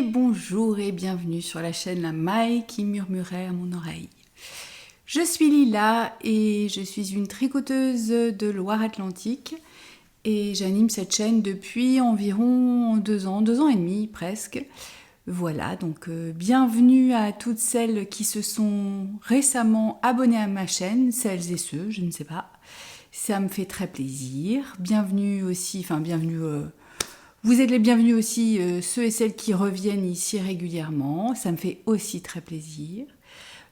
Et bonjour et bienvenue sur la chaîne La Maille qui murmurait à mon oreille. Je suis Lila et je suis une tricoteuse de Loire-Atlantique et j'anime cette chaîne depuis environ 2 ans et demi presque. Voilà, donc bienvenue à toutes celles qui se sont récemment abonnées à ma chaîne, celles et ceux, je ne sais pas. Ça me fait très plaisir. Bienvenue aussi, vous êtes les bienvenus aussi, ceux et celles qui reviennent ici régulièrement. Ça me fait aussi très plaisir.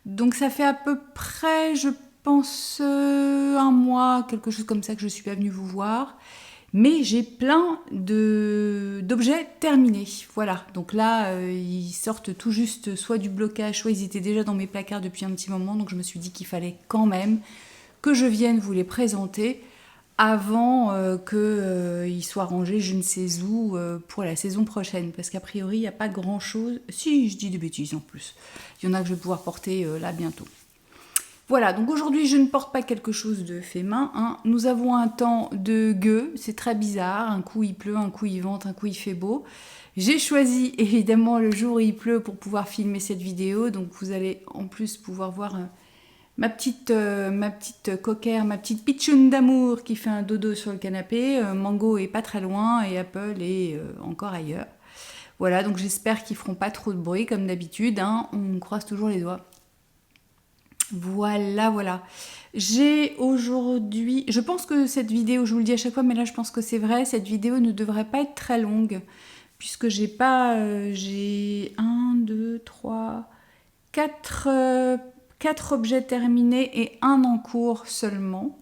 Donc ça fait à peu près, je pense, 1 mois, quelque chose comme ça que je suis pas venue vous voir. Mais j'ai plein d'objets terminés. Voilà, donc là, ils sortent tout juste soit du blocage, soit ils étaient déjà dans mes placards depuis un petit moment. Donc je me suis dit qu'il fallait quand même que je vienne vous les présenter avant qu'ils soient rangés je ne sais où pour la saison prochaine. Parce qu'a priori, il n'y a pas grand-chose. Si, je dis des bêtises en plus. Il y en a que je vais pouvoir porter là bientôt. Voilà, donc aujourd'hui, je ne porte pas quelque chose de fait main. Hein. Nous avons un temps de gueux, c'est très bizarre. Un coup, il pleut, un coup, il vente, un coup, il fait beau. J'ai choisi évidemment le jour où il pleut pour pouvoir filmer cette vidéo. Donc vous allez en plus pouvoir voir ma petite coquère, ma petite pitchoune d'amour qui fait un dodo sur le canapé. Mango est pas très loin et Apple est encore ailleurs. Voilà, donc j'espère qu'ils feront pas trop de bruit comme d'habitude. Hein. On croise toujours les doigts. Voilà. J'ai aujourd'hui... Je pense que cette vidéo, je vous le dis à chaque fois, mais là je pense que c'est vrai, cette vidéo ne devrait pas être très longue. Puisque j'ai pas... j'ai 1, 2, 3, 4 objets terminés et 1 en cours seulement.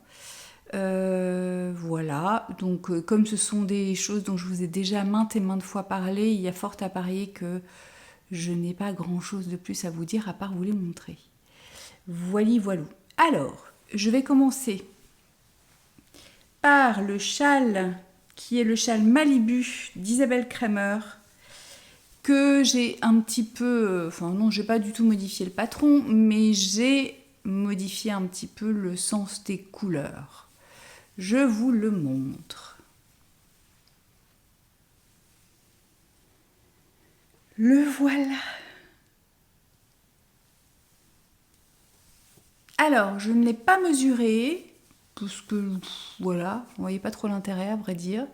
Voilà, donc comme ce sont des choses dont je vous ai déjà maintes et maintes fois parlé, il y a fort à parier que je n'ai pas grand chose de plus à vous dire à part vous les montrer. Voilou. Alors, je vais commencer par le châle qui est le châle Malibu d'Isabelle Kremer, que j'ai un petit peu... Enfin non, j'ai pas du tout modifié le patron, mais j'ai modifié un petit peu le sens des couleurs. Je vous le montre. Le voilà. Alors, je ne l'ai pas mesuré, parce que, voilà, vous voyez pas trop l'intérêt, à vrai dire.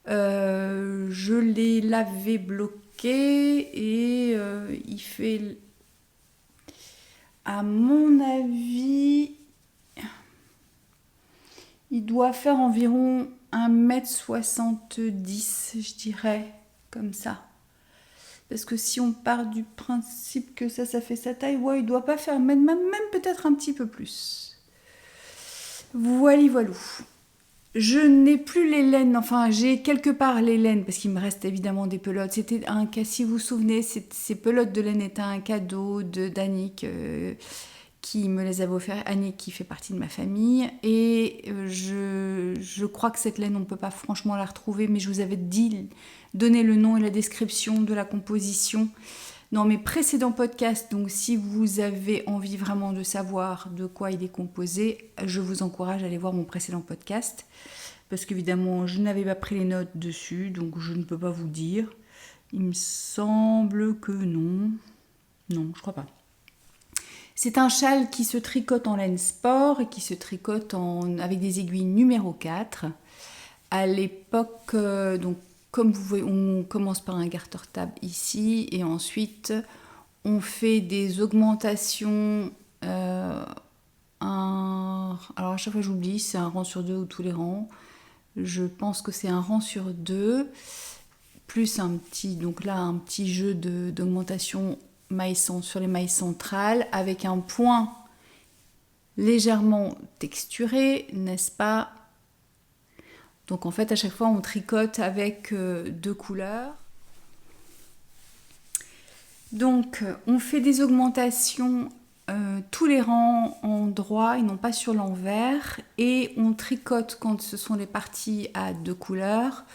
Je l'ai lavé, bloqué, et il fait, à mon avis, il doit faire environ 1,70 m, je dirais, comme ça. Parce que si on part du principe que ça fait sa taille, ouais, il doit pas faire, même peut-être un petit peu plus. Voilou. Je n'ai plus les laines, enfin j'ai quelque part les laines, parce qu'il me reste évidemment des pelotes. C'était un cas, si vous vous souvenez, ces pelotes de laine étaient un cadeau d'Annick qui me les avait offert. Annick qui fait partie de ma famille. Et je crois que cette laine, on ne peut pas franchement la retrouver, mais je vous avais donné le nom et la description de la composition dans mes précédents podcasts. Donc si vous avez envie vraiment de savoir de quoi il est composé, je vous encourage à aller voir mon précédent podcast. Parce qu'évidemment, je n'avais pas pris les notes dessus, donc je ne peux pas vous dire. Il me semble que non. Non, je crois pas. C'est un châle qui se tricote en laine sport et qui se tricote avec des aiguilles numéro 4. À l'époque, donc comme vous voyez, on commence par un garter-table ici et ensuite on fait des augmentations. Alors à chaque fois j'oublie, c'est un rang sur 2 ou tous les rangs. Je pense que c'est un rang sur 2, plus un petit jeu d'augmentation sur les mailles centrales avec un point légèrement texturé, n'est-ce pas? Donc en fait à chaque fois on tricote avec 2 couleurs. Donc on fait des augmentations tous les rangs en droit et non pas sur l'envers, et on tricote quand ce sont les parties à 2 couleurs.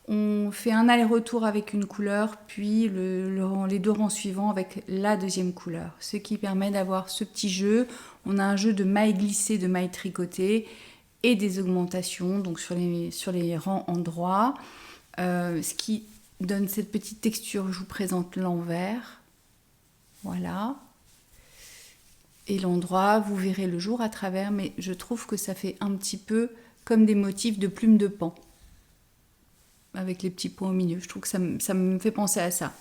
On fait un aller-retour avec une couleur, puis les 2 rangs suivants avec la deuxième couleur. Ce qui permet d'avoir ce petit jeu. On a un jeu de mailles glissées, de mailles tricotées et des augmentations donc sur les rangs en droit. Ce qui donne cette petite texture. Je vous présente l'envers. Voilà. Et l'endroit, vous verrez le jour à travers, mais je trouve que ça fait un petit peu comme des motifs de plumes de paon. Avec les petits points au milieu. Je trouve que ça me fait penser à ça.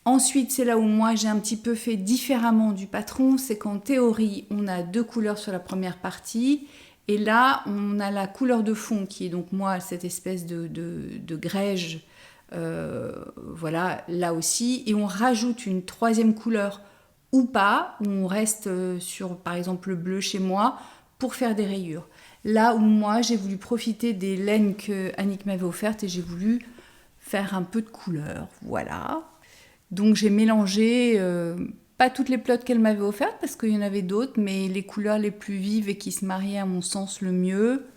Ensuite, c'est là où moi j'ai un petit peu fait différemment du patron, c'est qu'en théorie, on a 2 couleurs sur la première partie, et là, on a la couleur de fond, qui est donc moi, cette espèce de grège, voilà, là aussi, et on rajoute une 3e couleur, ou pas, où on reste sur, par exemple, le bleu chez moi, pour faire des rayures. Là où moi, j'ai voulu profiter des laines que Annick m'avait offertes, et j'ai voulu faire un peu de couleur, voilà. Donc j'ai mélangé, pas toutes les plots qu'elle m'avait offertes, parce qu'il y en avait d'autres, mais les couleurs les plus vives et qui se mariaient à mon sens le mieux.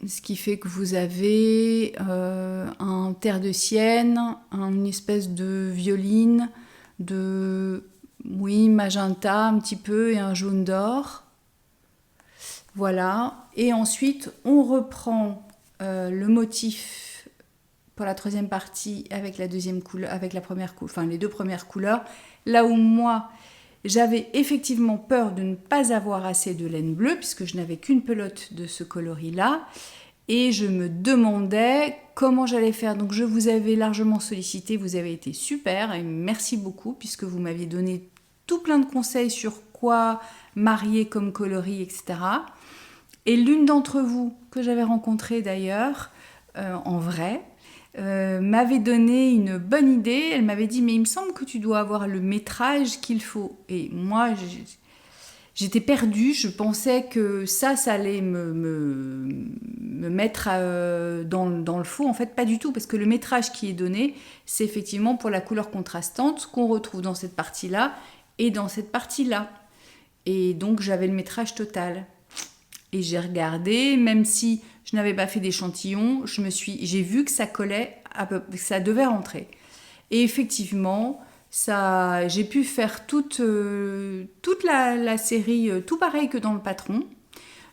Ce qui fait que vous avez un terre de sienne, une espèce de violine, de magenta un petit peu et un jaune d'or. Voilà. Et ensuite, on reprend le motif pour la 3e partie avec la deuxième couleur, avec la première enfin les 2 premières couleurs, là où moi j'avais effectivement peur de ne pas avoir assez de laine bleue puisque je n'avais qu'une pelote de ce coloris là et je me demandais comment j'allais faire. Donc je vous avais largement sollicité, vous avez été super et merci beaucoup puisque vous m'aviez donné tout plein de conseils sur quoi marier comme coloris, etc. Et l'une d'entre vous que j'avais rencontrée d'ailleurs en vrai m'avait donné une bonne idée. Elle m'avait dit mais il me semble que tu dois avoir le métrage qu'il faut. Et moi j'étais perdue, je pensais que ça allait me mettre dans le faux. En fait pas du tout, parce que le métrage qui est donné c'est effectivement pour la couleur contrastante qu'on retrouve dans cette partie là et dans cette partie là, et donc j'avais le métrage total. Et j'ai regardé, même si je n'avais pas fait d'échantillon, j'ai vu que ça collait, que ça devait rentrer. Et effectivement, j'ai pu faire toute la série, tout pareil que dans le patron.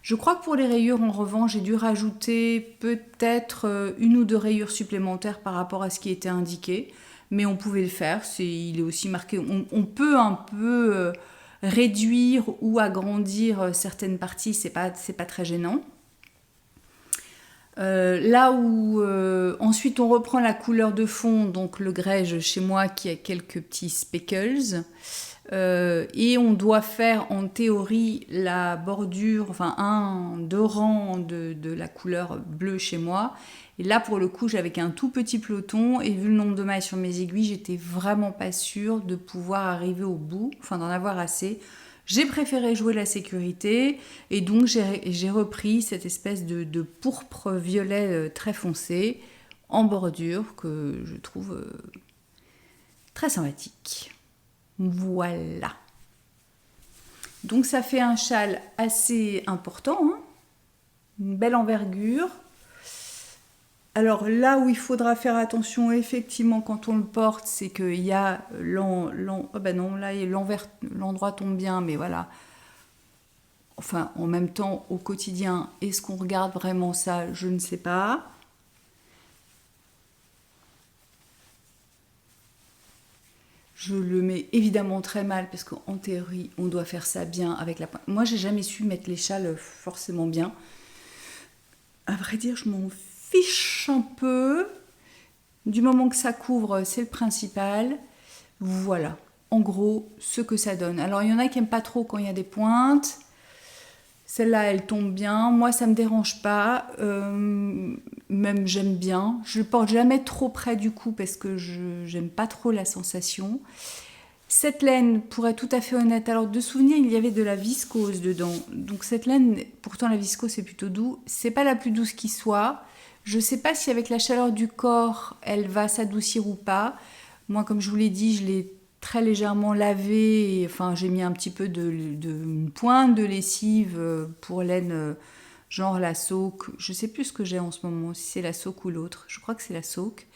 Je crois que pour les rayures, en revanche, j'ai dû rajouter peut-être 1 ou 2 rayures supplémentaires par rapport à ce qui était indiqué. Mais on pouvait le faire, il est aussi marqué. On peut un peu réduire ou agrandir certaines parties, c'est pas très gênant. Là où ensuite on reprend la couleur de fond, donc le grège chez moi qui a quelques petits speckles, et on doit faire en théorie la bordure, enfin 2 rangs de la couleur bleue chez moi. Et là pour le coup j'avais qu'un tout petit peloton et vu le nombre de mailles sur mes aiguilles, j'étais vraiment pas sûre de pouvoir arriver au bout, enfin d'en avoir assez. J'ai préféré jouer la sécurité et donc j'ai repris cette espèce de pourpre violet très foncé en bordure que je trouve très sympathique. Voilà. Donc ça fait un châle assez important, hein, une belle envergure. Alors là où il faudra faire attention effectivement quand on le porte, c'est qu'il y a l'endroit tombe bien, mais voilà. Enfin, en même temps, au quotidien, est-ce qu'on regarde vraiment ça? Je ne sais pas. Je le mets évidemment très mal parce qu'en théorie, on doit faire ça bien avec la pointe. Moi, j'ai jamais su mettre les châles forcément bien. À vrai dire, je m'en fiche un peu. Du moment que ça couvre, c'est le principal. Voilà, en gros, ce que ça donne. Alors, il y en a qui n'aiment pas trop quand il y a des pointes. Celle-là, elle tombe bien. Moi, ça ne me dérange pas. Même, j'aime bien. Je ne le porte jamais trop près du cou parce que je n'aime pas trop la sensation. Cette laine, pour être tout à fait honnête, alors de souvenir, il y avait de la viscose dedans. Donc cette laine, pourtant la viscose, c'est plutôt doux. C'est pas la plus douce qui soit. Je ne sais pas si avec la chaleur du corps, elle va s'adoucir ou pas. Moi, comme je vous l'ai dit, je l'ai très légèrement lavé. Enfin, j'ai mis un petit peu une pointe de lessive pour laine, genre la Sauque. Je ne sais plus ce que j'ai en ce moment, si c'est la Sauque ou l'autre. Je crois que c'est la Sauque.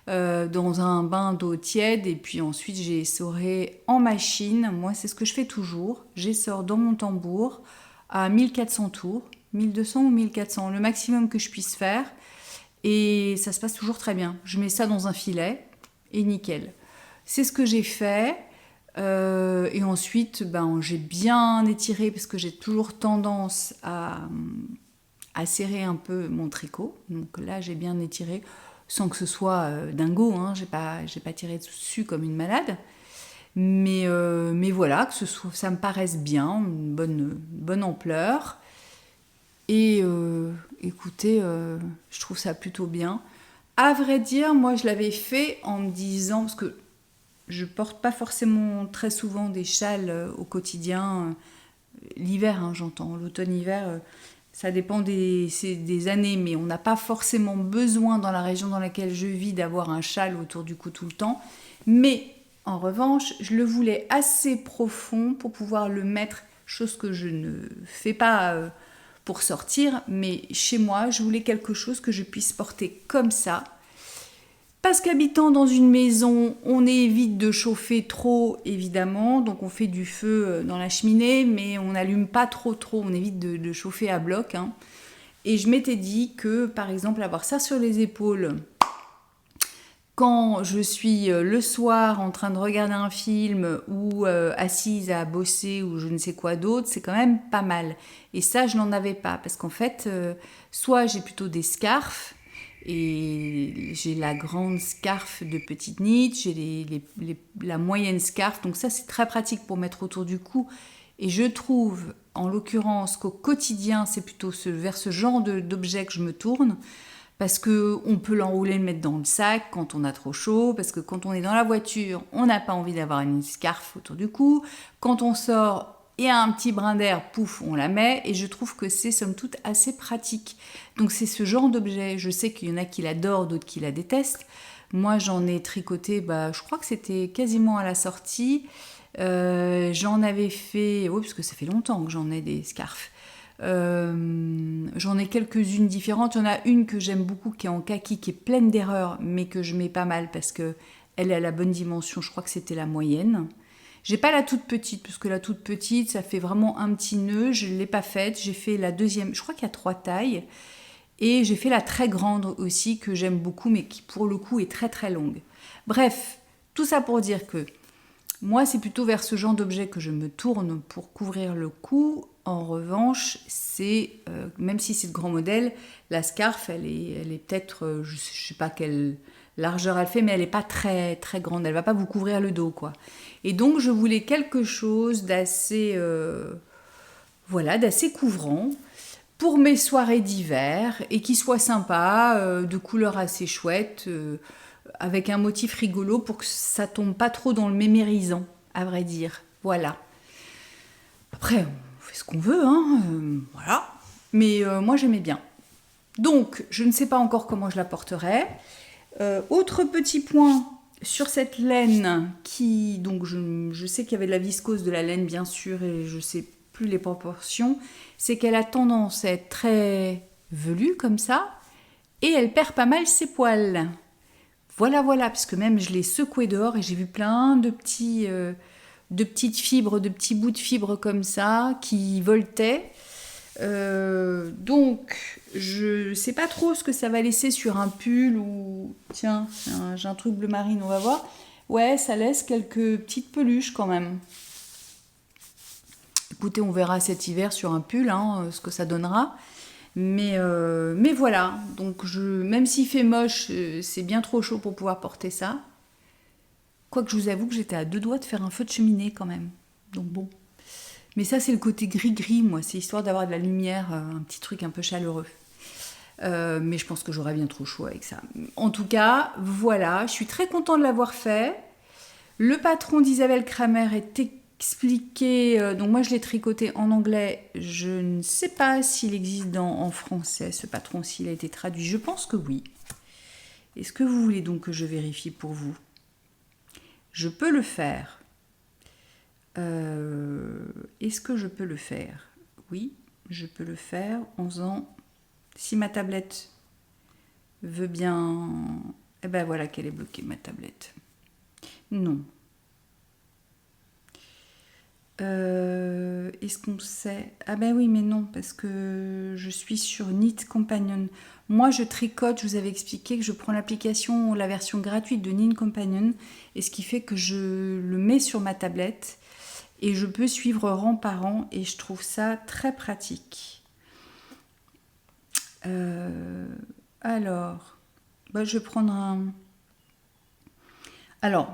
Dans un bain d'eau tiède, et puis ensuite j'ai essoré en machine. Moi, c'est ce que je fais toujours. J'essore dans mon tambour à 1400 tours, 1200 ou 1400, le maximum que je puisse faire. Et ça se passe toujours très bien. Je mets ça dans un filet et nickel. C'est ce que j'ai fait. Et ensuite, j'ai bien étiré parce que j'ai toujours tendance à serrer un peu mon tricot. Donc là, j'ai bien étiré sans que ce soit dingo. Hein. J'ai pas tiré dessus comme une malade. Mais voilà, ça me paraisse bien, une bonne ampleur. Et écoutez, je trouve ça plutôt bien. À vrai dire, moi je l'avais fait en me disant, parce que je porte pas forcément très souvent des châles au quotidien, l'hiver hein, j'entends, l'automne-hiver, ça dépend des années, mais on n'a pas forcément besoin dans la région dans laquelle je vis d'avoir un châle autour du cou tout le temps. Mais en revanche, je le voulais assez profond pour pouvoir le mettre, chose que je ne fais pas pour sortir, mais chez moi, je voulais quelque chose que je puisse porter comme ça. Parce qu'habitant dans une maison, on évite de chauffer trop, évidemment. Donc on fait du feu dans la cheminée, mais on n'allume pas trop. On évite de chauffer à bloc. Hein. Et je m'étais dit que, par exemple, avoir ça sur les épaules, quand je suis le soir en train de regarder un film ou assise à bosser ou je ne sais quoi d'autre, c'est quand même pas mal. Et ça, je n'en avais pas. Parce qu'en fait, soit j'ai plutôt des scarfs, et j'ai la grande scarf de petite nid, j'ai la moyenne scarf, donc ça c'est très pratique pour mettre autour du cou. Et je trouve, en l'occurrence, qu'au quotidien, c'est plutôt vers ce genre d'objet que je me tourne, parce qu'on peut l'enrouler, le mettre dans le sac quand on a trop chaud, parce que quand on est dans la voiture, on n'a pas envie d'avoir une scarf autour du cou. Quand on sort, il y a un petit brin d'air, pouf, on la met, et je trouve que c'est somme toute assez pratique. Donc c'est ce genre d'objet, je sais qu'il y en a qui l'adorent, d'autres qui la détestent. Moi j'en ai tricoté, je crois que c'était quasiment à la sortie. J'en avais fait, parce que ça fait longtemps que j'en ai des scarfs. J'en ai quelques-unes différentes. Il y en a une que j'aime beaucoup qui est en kaki, qui est pleine d'erreurs, mais que je mets pas mal parce que elle est à la bonne dimension. Je crois que c'était la moyenne. J'ai pas la toute petite, parce que la toute petite, ça fait vraiment un petit nœud. Je ne l'ai pas faite. J'ai fait la deuxième. Je crois qu'il y a 3 tailles. Et j'ai fait la très grande aussi, que j'aime beaucoup, mais qui pour le coup est très très longue. Bref, tout ça pour dire que moi, c'est plutôt vers ce genre d'objet que je me tourne pour couvrir le cou. En revanche, même si c'est de grand modèle, la scarf, elle est peut-être, je ne sais pas quelle largeur elle fait, mais elle n'est pas très très grande. Elle ne va pas vous couvrir le dos, quoi. Et donc, je voulais quelque chose d'assez d'assez couvrant pour mes soirées d'hiver et qui soit sympa, de couleur assez chouette, avec un motif rigolo pour que ça tombe pas trop dans le mémérisant, à vrai dire. Voilà. Après, on fait ce qu'on veut, hein, voilà. Mais moi, j'aimais bien. Donc, je ne sais pas encore comment je la porterai. Autre petit point sur cette laine donc je sais qu'il y avait de la viscose de la laine, bien sûr, et je sais plus les proportions, c'est qu'elle a tendance à être très velue comme ça, et elle perd pas mal ses poils. Voilà, parce que même je l'ai secouée dehors et j'ai vu plein de petites fibres, de petits bouts de fibres comme ça qui voltaient. Donc, je sais pas trop ce que ça va laisser sur un pull ou... Tiens, j'ai un truc bleu marine, on va voir. Ouais, ça laisse quelques petites peluches quand même. Écoutez, on verra cet hiver sur un pull, ce que ça donnera. Mais voilà, donc même s'il fait moche, c'est bien trop chaud pour pouvoir porter ça. Quoique je vous avoue que j'étais à 2 doigts de faire un feu de cheminée quand même. Donc bon. Mais ça, c'est le côté gris-gris, moi. C'est histoire d'avoir de la lumière, un petit truc un peu chaleureux. Mais je pense que j'aurais bien trop chaud avec ça. En tout cas, voilà. Je suis très contente de l'avoir fait. Le patron d'Isabelle Kramer est expliqué. Donc moi, je l'ai tricoté en anglais. Je ne sais pas s'il existe en français, ce patron, s'il a été traduit. Je pense que oui. Est-ce que vous voulez donc que je vérifie pour vous ? Je peux le faire. Est-ce que je peux le faire ? Oui, je peux le faire en faisant... Si ma tablette veut bien... Eh ben voilà qu'elle est bloquée, ma tablette. Non. Est-ce qu'on sait? Ah ben oui, mais non, parce que je suis sur Knit Companion. Moi, je tricote, je vous avais expliqué que je prends l'application, la version gratuite de Knit Companion, et ce qui fait que je le mets sur ma tablette, et je peux suivre rang par rang, et je trouve ça très pratique. Alors, bah, je vais prendre un... Alors,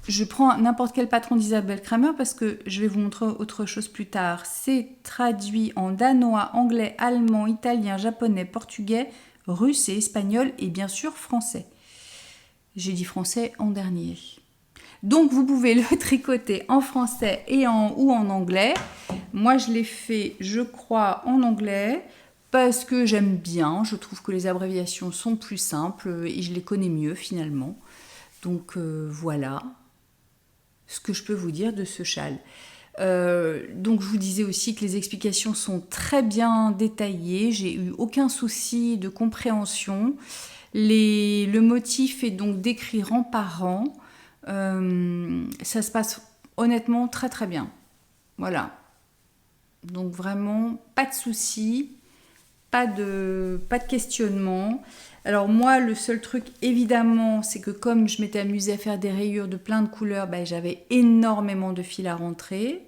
je prends n'importe quel patron d'Isabelle Kramer parce que je vais vous montrer autre chose plus tard. C'est traduit en danois, anglais, allemand, italien, japonais, portugais, russe et espagnol et bien sûr français. J'ai dit français en dernier. Donc vous pouvez le tricoter en français ou en anglais. Moi je l'ai fait, je crois, en anglais parce que j'aime bien. Je trouve que les abréviations sont plus simples et je les connais mieux finalement. Donc voilà ce que je peux vous dire de ce châle. Donc je vous disais aussi que les explications sont très bien détaillées, j'ai eu aucun souci de compréhension. Le motif est donc décrit rang par rang. Ça se passe honnêtement très très bien. Voilà. Donc vraiment pas de souci, pas de questionnement. Alors moi, le seul truc, évidemment, c'est que comme je m'étais amusée à faire des rayures de plein de couleurs, ben, j'avais énormément de fil à rentrer.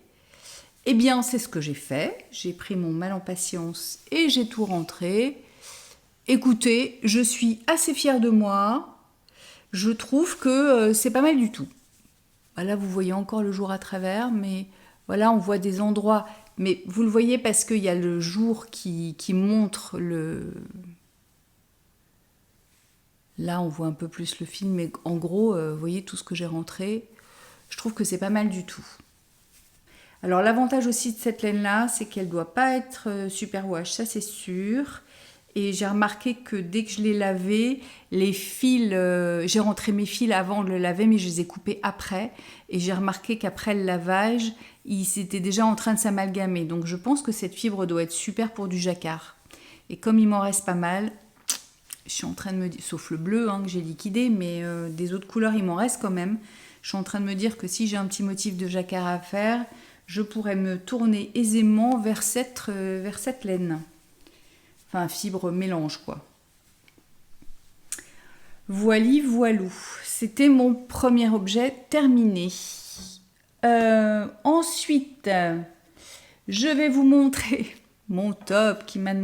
Eh bien, c'est ce que j'ai fait. J'ai pris mon mal en patience et j'ai tout rentré. Écoutez, je suis assez fière de moi. Je trouve que c'est pas mal du tout. Là, vous voyez encore le jour à travers, mais voilà, on voit des endroits. Mais vous le voyez parce qu'il y a le jour qui montre le... Là, on voit un peu plus le film, mais en gros, vous voyez tout ce que j'ai rentré. Je trouve que c'est pas mal du tout. Alors, l'avantage aussi de cette laine-là, c'est qu'elle ne doit pas être super wash, ça c'est sûr. Et j'ai remarqué que dès que je l'ai lavé, les fils, j'ai rentré mes fils avant de le laver, mais je les ai coupés après. Et j'ai remarqué qu'après le lavage, ils étaient déjà en train de s'amalgamer. Donc je pense que cette fibre doit être super pour du jacquard. Et comme il m'en reste pas mal, je suis en train de me dire, sauf le bleu que j'ai liquidé, mais des autres couleurs, il m'en reste quand même. Je suis en train de me dire que si j'ai un petit motif de jacquard à faire, je pourrais me tourner aisément vers cette laine. Enfin, fibre mélange, quoi. Voilou. C'était mon premier objet terminé. Ensuite, je vais vous montrer mon top qui m'a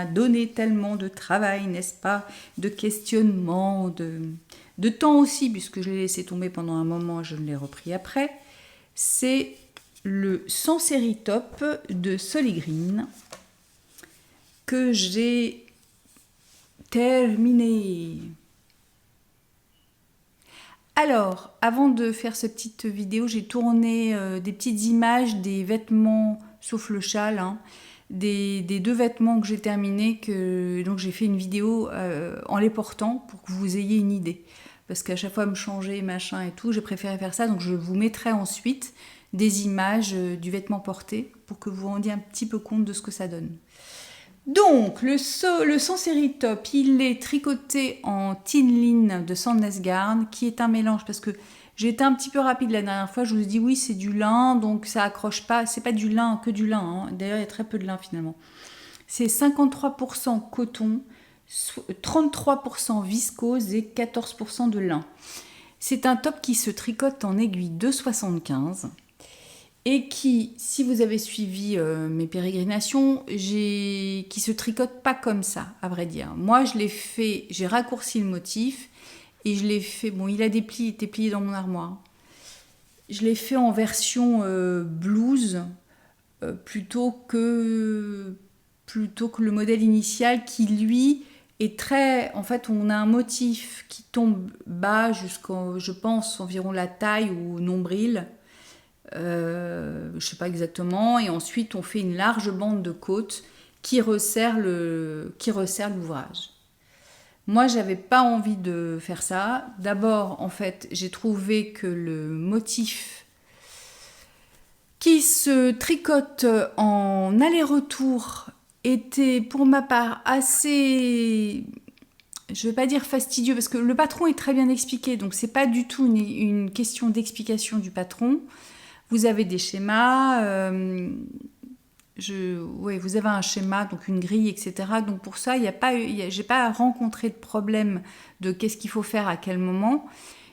donné tellement de travail, n'est-ce pas, de questionnement, de temps aussi, puisque je l'ai laissé tomber pendant un moment, je l'ai repris après. C'est le Sans série top de Soligreen que j'ai terminé. Alors, avant de faire cette petite vidéo, j'ai tourné des petites images des vêtements, sauf le châle, des deux vêtements que j'ai terminés, donc j'ai fait une vidéo en les portant pour que vous ayez une idée. Parce qu'à chaque fois me changer, machin et tout, j'ai préféré faire ça, donc je vous mettrai ensuite des images du vêtement porté pour que vous vous rendiez un petit peu compte de ce que ça donne. Donc, le Sans série top, il est tricoté en Tinline de Sandnesgarn, qui est un mélange, parce que j'ai été un petit peu rapide la dernière fois, je vous ai dit oui, c'est du lin, donc ça accroche pas, c'est pas du lin, que du lin, d'ailleurs il y a très peu de lin finalement. C'est 53% coton, 33% viscose et 14% de lin. C'est un top qui se tricote en aiguille de 75. Et qui, si vous avez suivi mes pérégrinations, qui se tricote pas comme ça, à vrai dire. Moi, je l'ai fait, j'ai raccourci le motif et je l'ai fait. Bon, il a des plis, il était plié dans mon armoire. Je l'ai fait en version blouse plutôt que le modèle initial qui lui est très. En fait, on a un motif qui tombe bas jusqu'en, je pense, environ la taille ou nombril. Je sais pas exactement, et ensuite on fait une large bande de côte qui resserre l'ouvrage. Moi, j'avais pas envie de faire ça. D'abord, en fait, j'ai trouvé que le motif qui se tricote en aller-retour était, pour ma part, assez... Je ne vais pas dire fastidieux, parce que le patron est très bien expliqué, donc c'est pas du tout une question d'explication du patron. Vous avez des schémas, vous avez un schéma, donc une grille, etc. Donc pour ça, j'ai pas rencontré de problème de qu'est-ce qu'il faut faire à quel moment.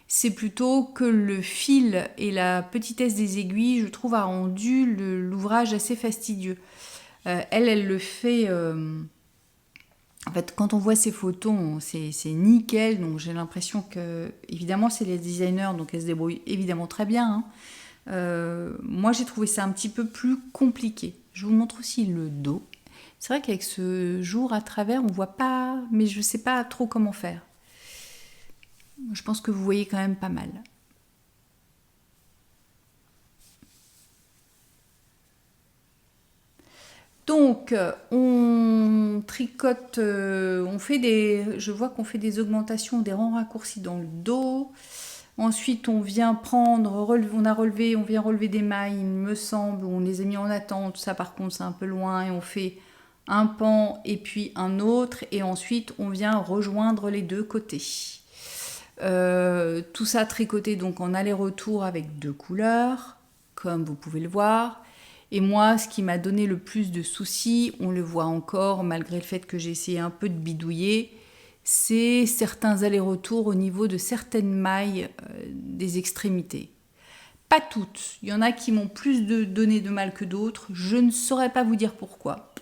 C'est plutôt que le fil et la petitesse des aiguilles, je trouve, a rendu l'ouvrage assez fastidieux. Elle le fait... en fait, quand on voit ces photos, c'est nickel. Donc j'ai l'impression que, évidemment, c'est les designers, donc elles se débrouillent évidemment très bien. Hein. Moi, j'ai trouvé ça un petit peu plus compliqué. Je vous montre aussi le dos. C'est vrai qu'avec ce jour à travers, on voit pas, mais je sais pas trop comment faire. Je pense que vous voyez quand même pas mal. Donc, on tricote, je vois qu'on fait des augmentations, des rangs raccourcis dans le dos. Ensuite, on vient on vient relever des mailles, il me semble, on les a mis en attente. Ça, par contre, c'est un peu loin et on fait un pan et puis un autre. Et ensuite, on vient rejoindre les deux côtés. Tout ça tricoté donc en aller-retour avec 2 couleurs, comme vous pouvez le voir. Et moi, ce qui m'a donné le plus de soucis, on le voit encore malgré le fait que j'ai essayé un peu de bidouiller, c'est certains allers-retours au niveau de certaines mailles des extrémités. Pas toutes, il y en a qui m'ont plus donné de mal que d'autres, je ne saurais pas vous dire pourquoi.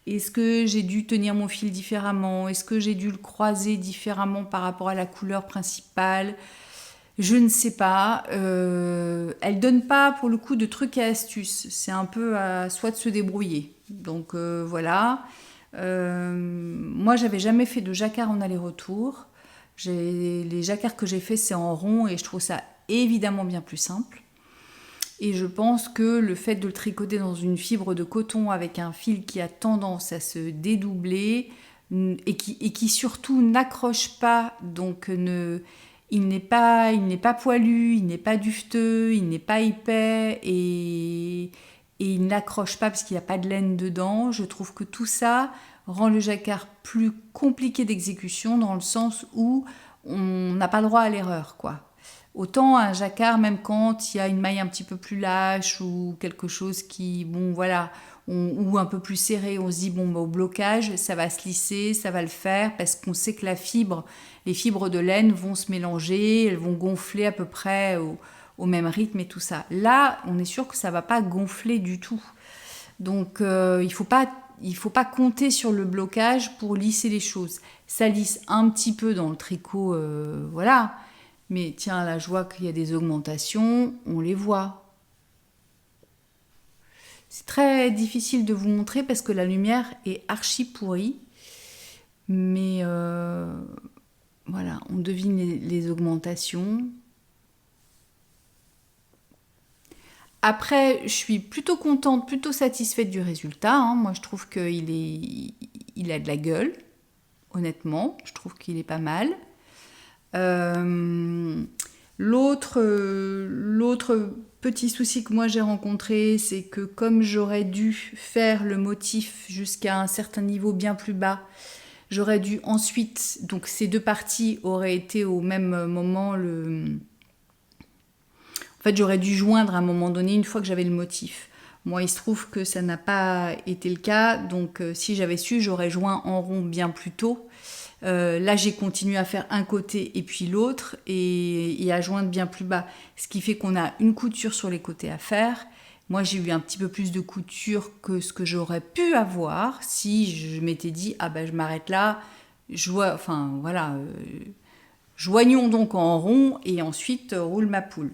Est-ce que j'ai dû tenir mon fil différemment? Est-ce que j'ai dû le croiser différemment par rapport à la couleur principale? Je ne sais pas. Elle donne pas pour le coup de trucs et astuces. C'est un peu à soi de se débrouiller. Donc voilà. Moi, j'avais jamais fait de jacquard en aller-retour. Les jacquards que j'ai fait, c'est en rond et je trouve ça évidemment bien plus simple. Et je pense que le fait de le tricoter dans une fibre de coton avec un fil qui a tendance à se dédoubler et qui surtout n'accroche pas, donc il n'est pas poilu, il n'est pas dufteux, il n'est pas épais et il n'accroche pas parce qu'il n'y a pas de laine dedans. Je trouve que tout ça rend le jacquard plus compliqué d'exécution dans le sens où on n'a pas le droit à l'erreur, quoi. Autant un jacquard, même quand il y a une maille un petit peu plus lâche ou quelque chose qui, bon voilà, ou un peu plus serré, on se dit bon bah, au blocage, ça va se lisser, ça va le faire parce qu'on sait que les fibres de laine vont se mélanger, elles vont gonfler à peu près au même rythme et tout ça. Là, on est sûr que ça va pas gonfler du tout. Donc il faut pas compter sur le blocage pour lisser les choses. Ça lisse un petit peu dans le tricot, voilà. Mais tiens, là, je vois qu'il y a des augmentations, on les voit. C'est très difficile de vous montrer parce que la lumière est archi pourrie. Mais voilà, on devine les augmentations. Après, je suis plutôt contente, plutôt satisfaite du résultat. Hein. Moi, je trouve il a de la gueule, honnêtement. Je trouve qu'il est pas mal. L'autre petit souci que moi j'ai rencontré, c'est que comme j'aurais dû faire le motif jusqu'à un certain niveau bien plus bas, j'aurais dû ensuite, donc ces deux parties auraient été au même moment en fait, j'aurais dû joindre à un moment donné une fois que j'avais le motif. Moi, il se trouve que ça n'a pas été le cas, donc si j'avais su, j'aurais joint en rond bien plus tôt. Là, j'ai continué à faire un côté et puis l'autre et à joindre bien plus bas. Ce qui fait qu'on a une couture sur les côtés à faire. Moi, j'ai eu un petit peu plus de couture que ce que j'aurais pu avoir si je m'étais dit ah ben je m'arrête là. Enfin voilà, joignons donc en rond et ensuite roule ma poule.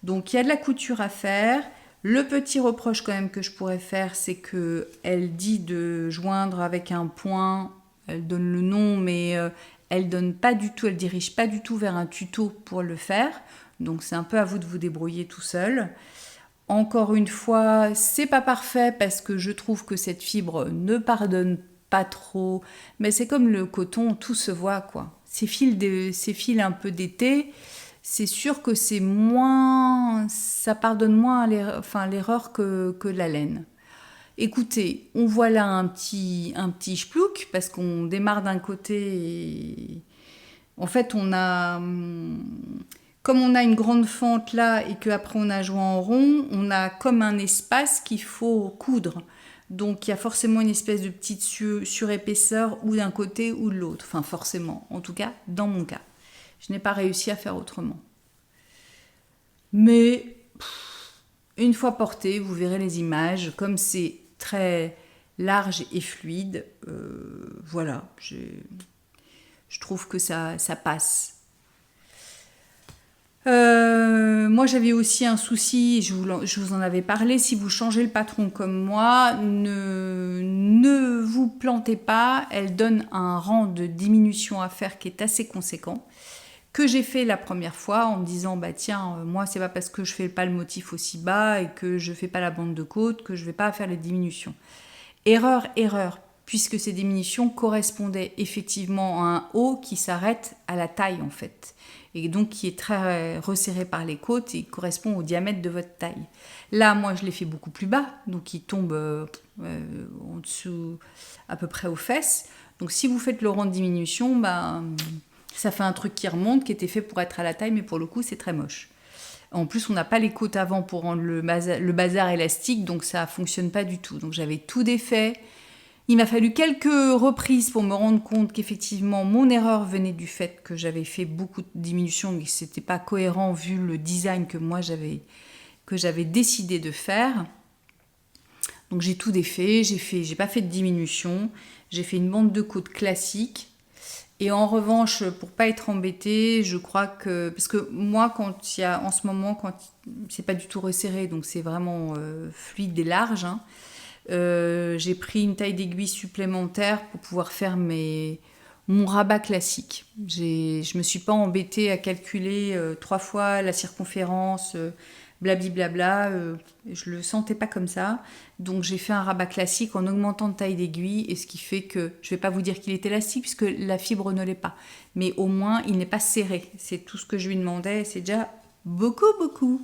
Donc il y a de la couture à faire. Le petit reproche quand même que je pourrais faire, c'est que elle dit de joindre avec un point. Elle donne le nom, mais elle donne pas du tout, elle dirige pas du tout vers un tuto pour le faire. Donc c'est un peu à vous de vous débrouiller tout seul. Encore une fois, c'est pas parfait parce que je trouve que cette fibre ne pardonne pas trop. Mais c'est comme le coton, tout se voit quoi. Ces fils un peu d'été, c'est sûr que ça pardonne moins l'erreur que la laine. Écoutez, on voit là un petit schplouk parce qu'on démarre d'un côté et en fait comme on a une grande fente là et qu'après on a joué en rond, on a comme un espace qu'il faut coudre. Donc il y a forcément une espèce de petite surépaisseur ou d'un côté ou de l'autre. Enfin forcément, en tout cas dans mon cas. Je n'ai pas réussi à faire autrement. Mais une fois porté, vous verrez les images. Comme c'est très large et fluide, voilà, je trouve que ça passe. Moi j'avais aussi un souci, je vous en avais parlé, si vous changez le patron comme moi, ne vous plantez pas, elle donne un rang de diminution à faire qui est assez conséquent, que j'ai fait la première fois en me disant bah tiens, moi c'est pas parce que je fais pas le motif aussi bas et que je fais pas la bande de côte que je vais pas faire les diminutions. Erreur, puisque ces diminutions correspondaient effectivement à un haut qui s'arrête à la taille en fait, et donc qui est très resserré par les côtes et correspond au diamètre de votre taille. Là, moi, je l'ai fait beaucoup plus bas, donc il tombe en dessous, à peu près aux fesses. Donc si vous faites le rang de diminution, bah, ça fait un truc qui remonte, qui était fait pour être à la taille, mais pour le coup, c'est très moche. En plus, on n'a pas les côtes avant pour rendre le bazar élastique, donc ça ne fonctionne pas du tout. Donc j'avais tout défait. Il m'a fallu quelques reprises pour me rendre compte qu'effectivement mon erreur venait du fait que j'avais fait beaucoup de diminutions et que c'était pas cohérent vu le design que moi j'avais décidé de faire. Donc j'ai tout défait, j'ai pas fait de diminution, j'ai fait une bande de côte classique. Et en revanche, pour pas être embêtée, je crois que parce que moi quand il y a en ce moment quand c'est pas du tout resserré, donc c'est vraiment fluide et large. Hein, j'ai pris une taille d'aiguille supplémentaire pour pouvoir faire mon rabat classique. Je me suis pas embêtée à calculer 3 fois la circonférence, blablabla. Je le sentais pas comme ça. Donc j'ai fait un rabat classique en augmentant de taille d'aiguille, et ce qui fait que, je vais pas vous dire qu'il est élastique puisque la fibre ne l'est pas, mais au moins il n'est pas serré. C'est tout ce que je lui demandais, c'est déjà beaucoup.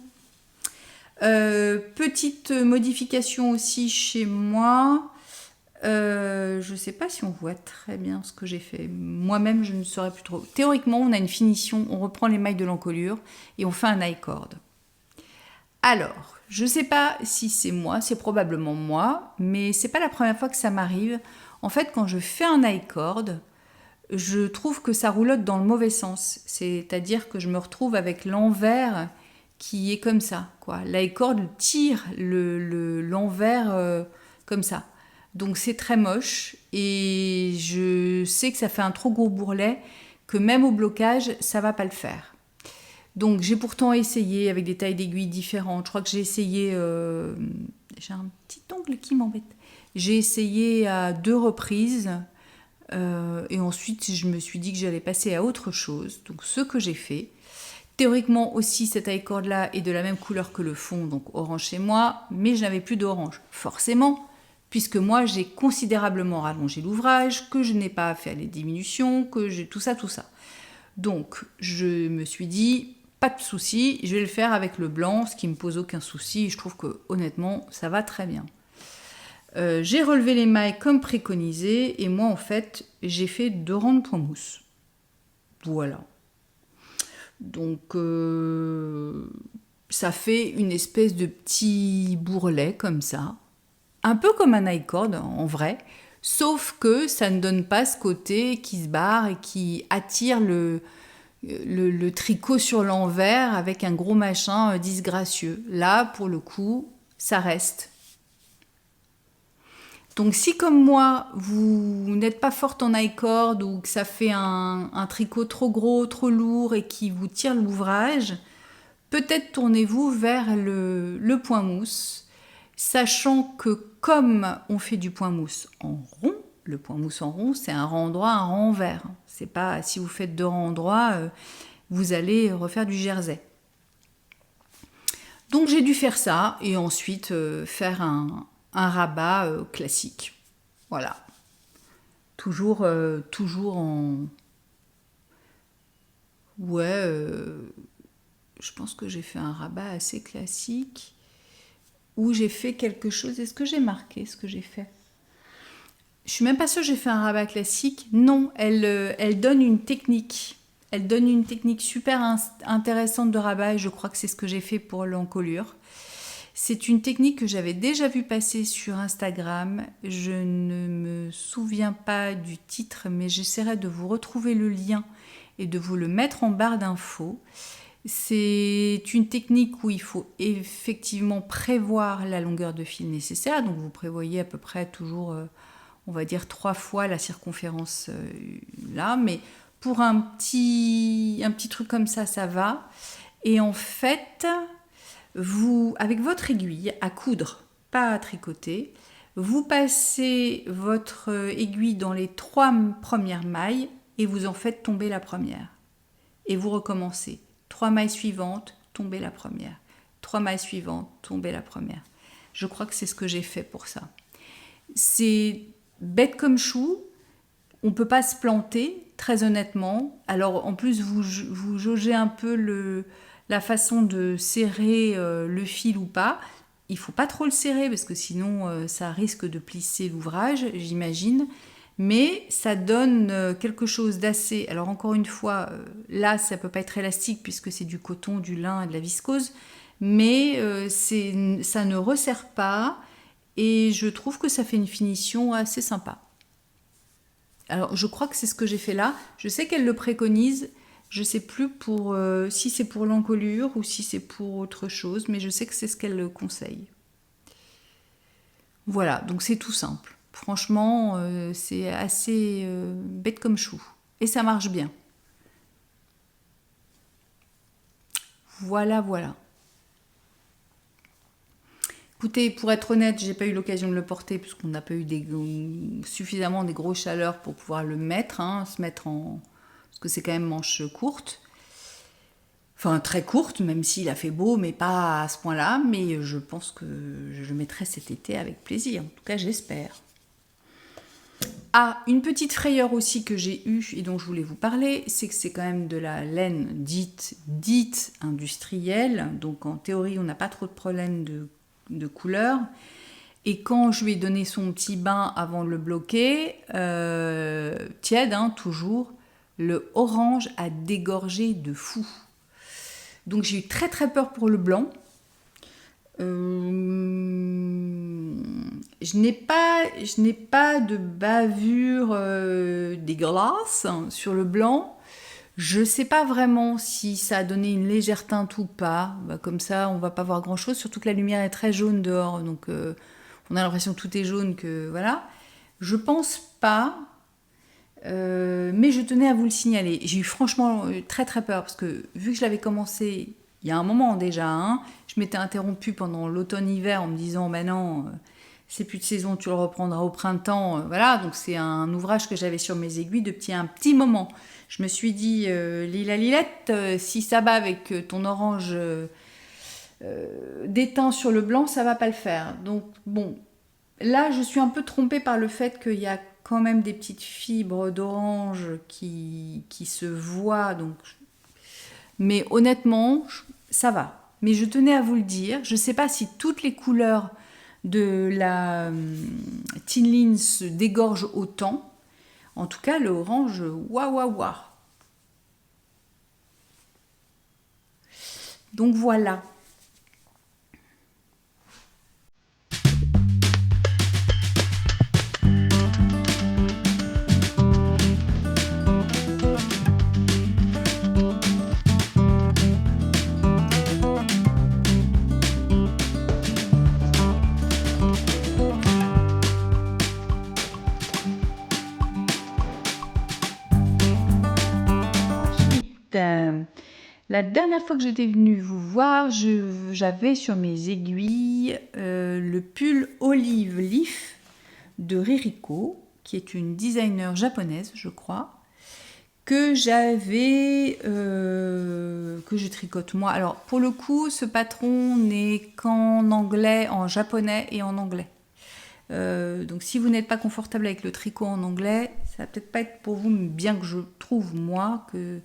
Petite modification aussi chez moi. Je sais pas si on voit très bien ce que j'ai fait. Moi-même, je ne saurais plus trop. Théoriquement, on a une finition, on reprend les mailles de l'encolure et on fait un I-cord. Alors, je sais pas si c'est moi, c'est probablement moi, mais c'est pas la première fois que ça m'arrive. En fait, quand je fais un I-cord, je trouve que ça roulotte dans le mauvais sens. C'est-à-dire que je me retrouve avec l'envers qui est comme ça, quoi. L'i-cord tire l'envers comme ça. Donc c'est très moche et je sais que ça fait un trop gros bourrelet, que même au blocage, ça va pas le faire. Donc j'ai pourtant essayé avec des tailles d'aiguilles différentes. Je crois que j'ai essayé... j'ai un petit ongle qui m'embête. J'ai essayé à 2 reprises et ensuite je me suis dit que j'allais passer à autre chose. Donc ce que j'ai fait... Théoriquement aussi, cette I-cord là est de la même couleur que le fond, donc orange chez moi, mais je n'avais plus d'orange. Forcément, puisque moi j'ai considérablement rallongé l'ouvrage, que je n'ai pas fait les diminutions, que j'ai tout ça. Donc je me suis dit, pas de souci, je vais le faire avec le blanc, ce qui me pose aucun souci, et je trouve que honnêtement, ça va très bien. J'ai relevé les mailles comme préconisé, et moi en fait, j'ai fait 2 rangs de point mousse. Voilà. Donc ça fait une espèce de petit bourrelet comme ça, un peu comme un I-cord en vrai, sauf que ça ne donne pas ce côté qui se barre et qui attire le tricot sur l'envers avec un gros machin disgracieux. Là, pour le coup, ça reste. Donc si comme moi, vous n'êtes pas forte en I-cord ou que ça fait un tricot trop gros, trop lourd et qui vous tire l'ouvrage, peut-être tournez-vous vers le point mousse, sachant que comme on fait du point mousse en rond, le point mousse en rond, c'est un rang droit, un rang envers. C'est pas, si vous faites 2 rangs droits, vous allez refaire du jersey. Donc j'ai dû faire ça et ensuite faire un rabat classique. Voilà. Toujours en... Ouais, je pense que j'ai fait un rabat assez classique où j'ai fait quelque chose. Est-ce que j'ai marqué ce que j'ai fait? Je suis même pas sûre que j'ai fait un rabat classique. Non, elle donne une technique. Elle donne une technique super intéressante de rabat et je crois que c'est ce que j'ai fait pour l'encolure. C'est une technique que j'avais déjà vue passer sur Instagram. Je ne me souviens pas du titre, mais j'essaierai de vous retrouver le lien et de vous le mettre en barre d'infos. C'est une technique où il faut effectivement prévoir la longueur de fil nécessaire. Donc vous prévoyez à peu près toujours, on va dire 3 fois la circonférence là. Mais pour un petit truc comme ça va. Et en fait, vous, avec votre aiguille à coudre, pas à tricoter, vous passez votre aiguille dans les 3 premières mailles et vous en faites tomber la première. Et vous recommencez. 3 mailles suivantes, tombez la première. 3 mailles suivantes, tombez la première. Je crois que c'est ce que j'ai fait pour ça. C'est bête comme chou. On ne peut pas se planter, très honnêtement. Alors, en plus, vous jaugez un peu la façon de serrer le fil ou pas. Il ne faut pas trop le serrer parce que sinon, ça risque de plisser l'ouvrage, j'imagine. Mais ça donne quelque chose d'assez... Alors encore une fois, là, ça ne peut pas être élastique puisque c'est du coton, du lin et de la viscose. Mais ça ne resserre pas et je trouve que ça fait une finition assez sympa. Alors je crois que c'est ce que j'ai fait là. Je sais qu'elle le préconise. Je ne sais plus si c'est pour l'encolure ou si c'est pour autre chose. Mais je sais que c'est ce qu'elle conseille. Voilà, donc c'est tout simple. Franchement, c'est assez bête comme chou. Et ça marche bien. Voilà. Écoutez, pour être honnête, j'ai pas eu l'occasion de le porter puisqu'on n'a pas eu suffisamment des grosses chaleurs pour pouvoir le mettre, se mettre en... Parce que c'est quand même manche courte. Enfin, très courte, même s'il a fait beau, mais pas à ce point-là. Mais je pense que je le mettrai cet été avec plaisir. En tout cas, j'espère. Ah, une petite frayeur aussi que j'ai eue et dont je voulais vous parler, c'est que c'est quand même de la laine dite industrielle. Donc en théorie, on n'a pas trop de problème de couleur. Et quand je lui ai donné son petit bain avant de le bloquer, tiède, toujours, le orange a dégorgé de fou. Donc j'ai eu très très peur pour le blanc. Je n'ai pas de bavure dégueulasse sur le blanc. Je ne sais pas vraiment si ça a donné une légère teinte ou pas. Comme ça, on ne va pas voir grand-chose. Surtout que la lumière est très jaune dehors. Donc, on a l'impression que tout est jaune. Voilà. Je pense pas. Mais je tenais à vous le signaler. J'ai eu franchement très très peur. Parce que vu que je l'avais commencé il y a un moment déjà, je m'étais interrompue pendant l'automne-hiver en me disant, non, c'est plus de saison, tu le reprendras au printemps. Voilà, donc c'est un ouvrage que j'avais sur mes aiguilles depuis un petit moment. Je me suis dit, Lilette, si ça bat avec ton orange déteint sur le blanc, ça va pas le faire. Donc bon, là je suis un peu trompée par le fait qu'il y a quand même des petites fibres d'orange qui se voient, donc... Mais honnêtement, ça va. Mais je tenais à vous le dire. Je ne sais pas si toutes les couleurs de la Tinline se dégorgent autant. En tout cas, le orange, waouh. Donc voilà. La dernière fois que j'étais venue vous voir, j'avais sur mes aiguilles le pull Olive Leaf de Ririko, qui est une designer japonaise, je crois, que je tricote moi. Alors pour le coup, ce patron n'est qu'en anglais, en japonais et en anglais. Donc si vous n'êtes pas confortable avec le tricot en anglais, ça va peut-être pas être pour vous, bien que je trouve moi que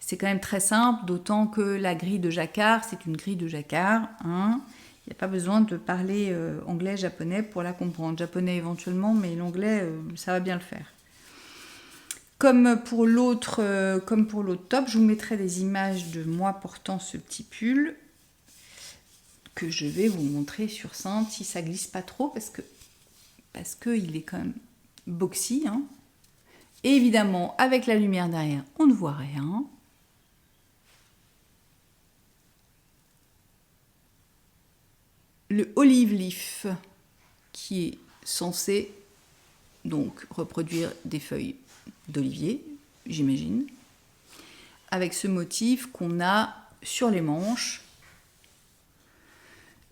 c'est quand même très simple, d'autant que la grille de jacquard, c'est une grille de jacquard. Il n'y a pas besoin de parler anglais, japonais pour la comprendre. Japonais éventuellement, mais l'anglais, ça va bien le faire. Comme pour l'autre top, je vous mettrai des images de moi portant ce petit pull que je vais vous montrer sur cintre si ça glisse pas trop parce que il est quand même boxy. Hein. Et évidemment, avec la lumière derrière, on ne voit rien. Le olive leaf qui est censé donc reproduire des feuilles d'olivier, j'imagine, avec ce motif qu'on a sur les manches.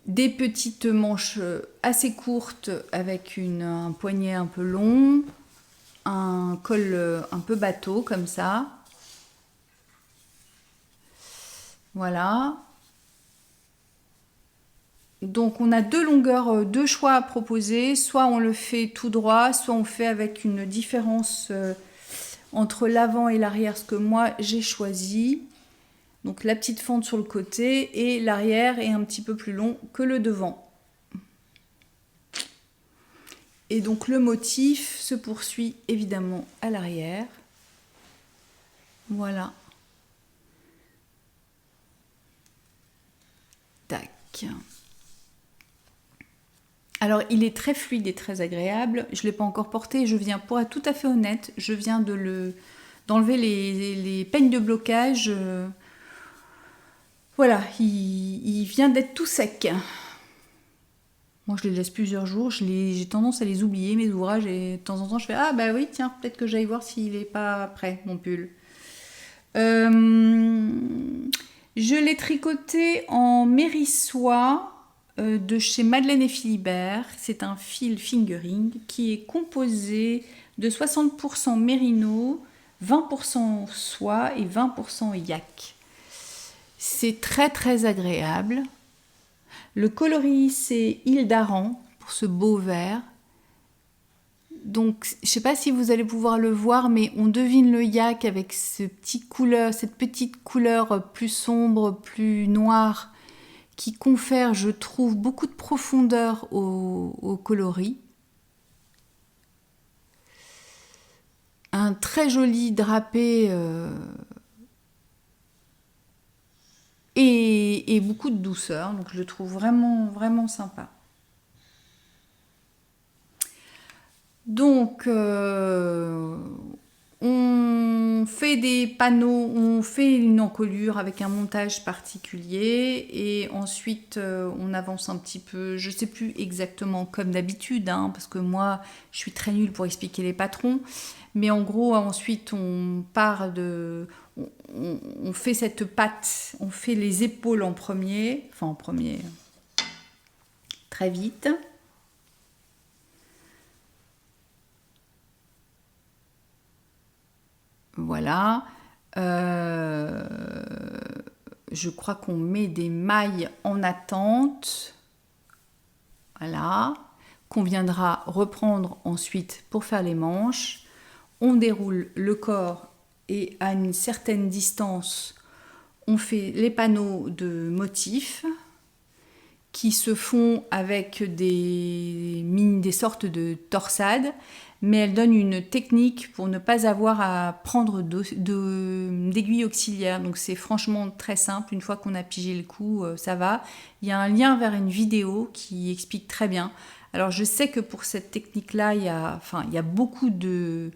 Des petites manches assez courtes avec un poignet un peu long, un col un peu bateau comme ça. Voilà. Donc on a deux longueurs, deux choix à proposer. Soit on le fait tout droit, soit on fait avec une différence entre l'avant et l'arrière, ce que moi j'ai choisi. Donc la petite fente sur le côté et l'arrière est un petit peu plus long que le devant. Et donc le motif se poursuit évidemment à l'arrière. Voilà. Tac. Alors il est très fluide et très agréable. Je ne l'ai pas encore porté. Pour être tout à fait honnête, je viens d'enlever les peignes de blocage. Voilà, il vient d'être tout sec. Moi, je les laisse plusieurs jours. J'ai tendance à les oublier, mes ouvrages. Et de temps en temps, je fais « Ah, bah oui, tiens, peut-être que j'aille voir s'il n'est pas prêt, mon pull. » Je l'ai tricoté en mérissoie de chez Madeleine et Philibert. C'est un fil fingering qui est composé de 60% mérino, 20% soie et 20% yak. C'est très très agréable. Le coloris c'est Île d'Aran pour ce beau vert. Donc je ne sais pas si vous allez pouvoir le voir, mais on devine le yak avec cette petite couleur plus sombre, plus noire, qui confère, je trouve, beaucoup de profondeur au coloris. Un très joli drapé et beaucoup de douceur, donc je le trouve vraiment, vraiment sympa. Donc, on fait des panneaux, on fait une encolure avec un montage particulier et ensuite on avance un petit peu, je ne sais plus exactement comme d'habitude, hein, parce que moi je suis très nulle pour expliquer les patrons, mais en gros ensuite on fait cette patte, on fait les épaules en premier, très vite. Voilà. Je crois qu'on met des mailles en attente. Voilà. Qu'on viendra reprendre ensuite pour faire les manches. On déroule le corps et à une certaine distance, on fait les panneaux de motifs qui se font avec des sortes de torsades, mais elles donnent une technique pour ne pas avoir à prendre d'aiguilles auxiliaires. Donc c'est franchement très simple, une fois qu'on a pigé le coup, ça va. Il y a un lien vers une vidéo qui explique très bien. Alors je sais que pour cette technique-là, il y a beaucoup de...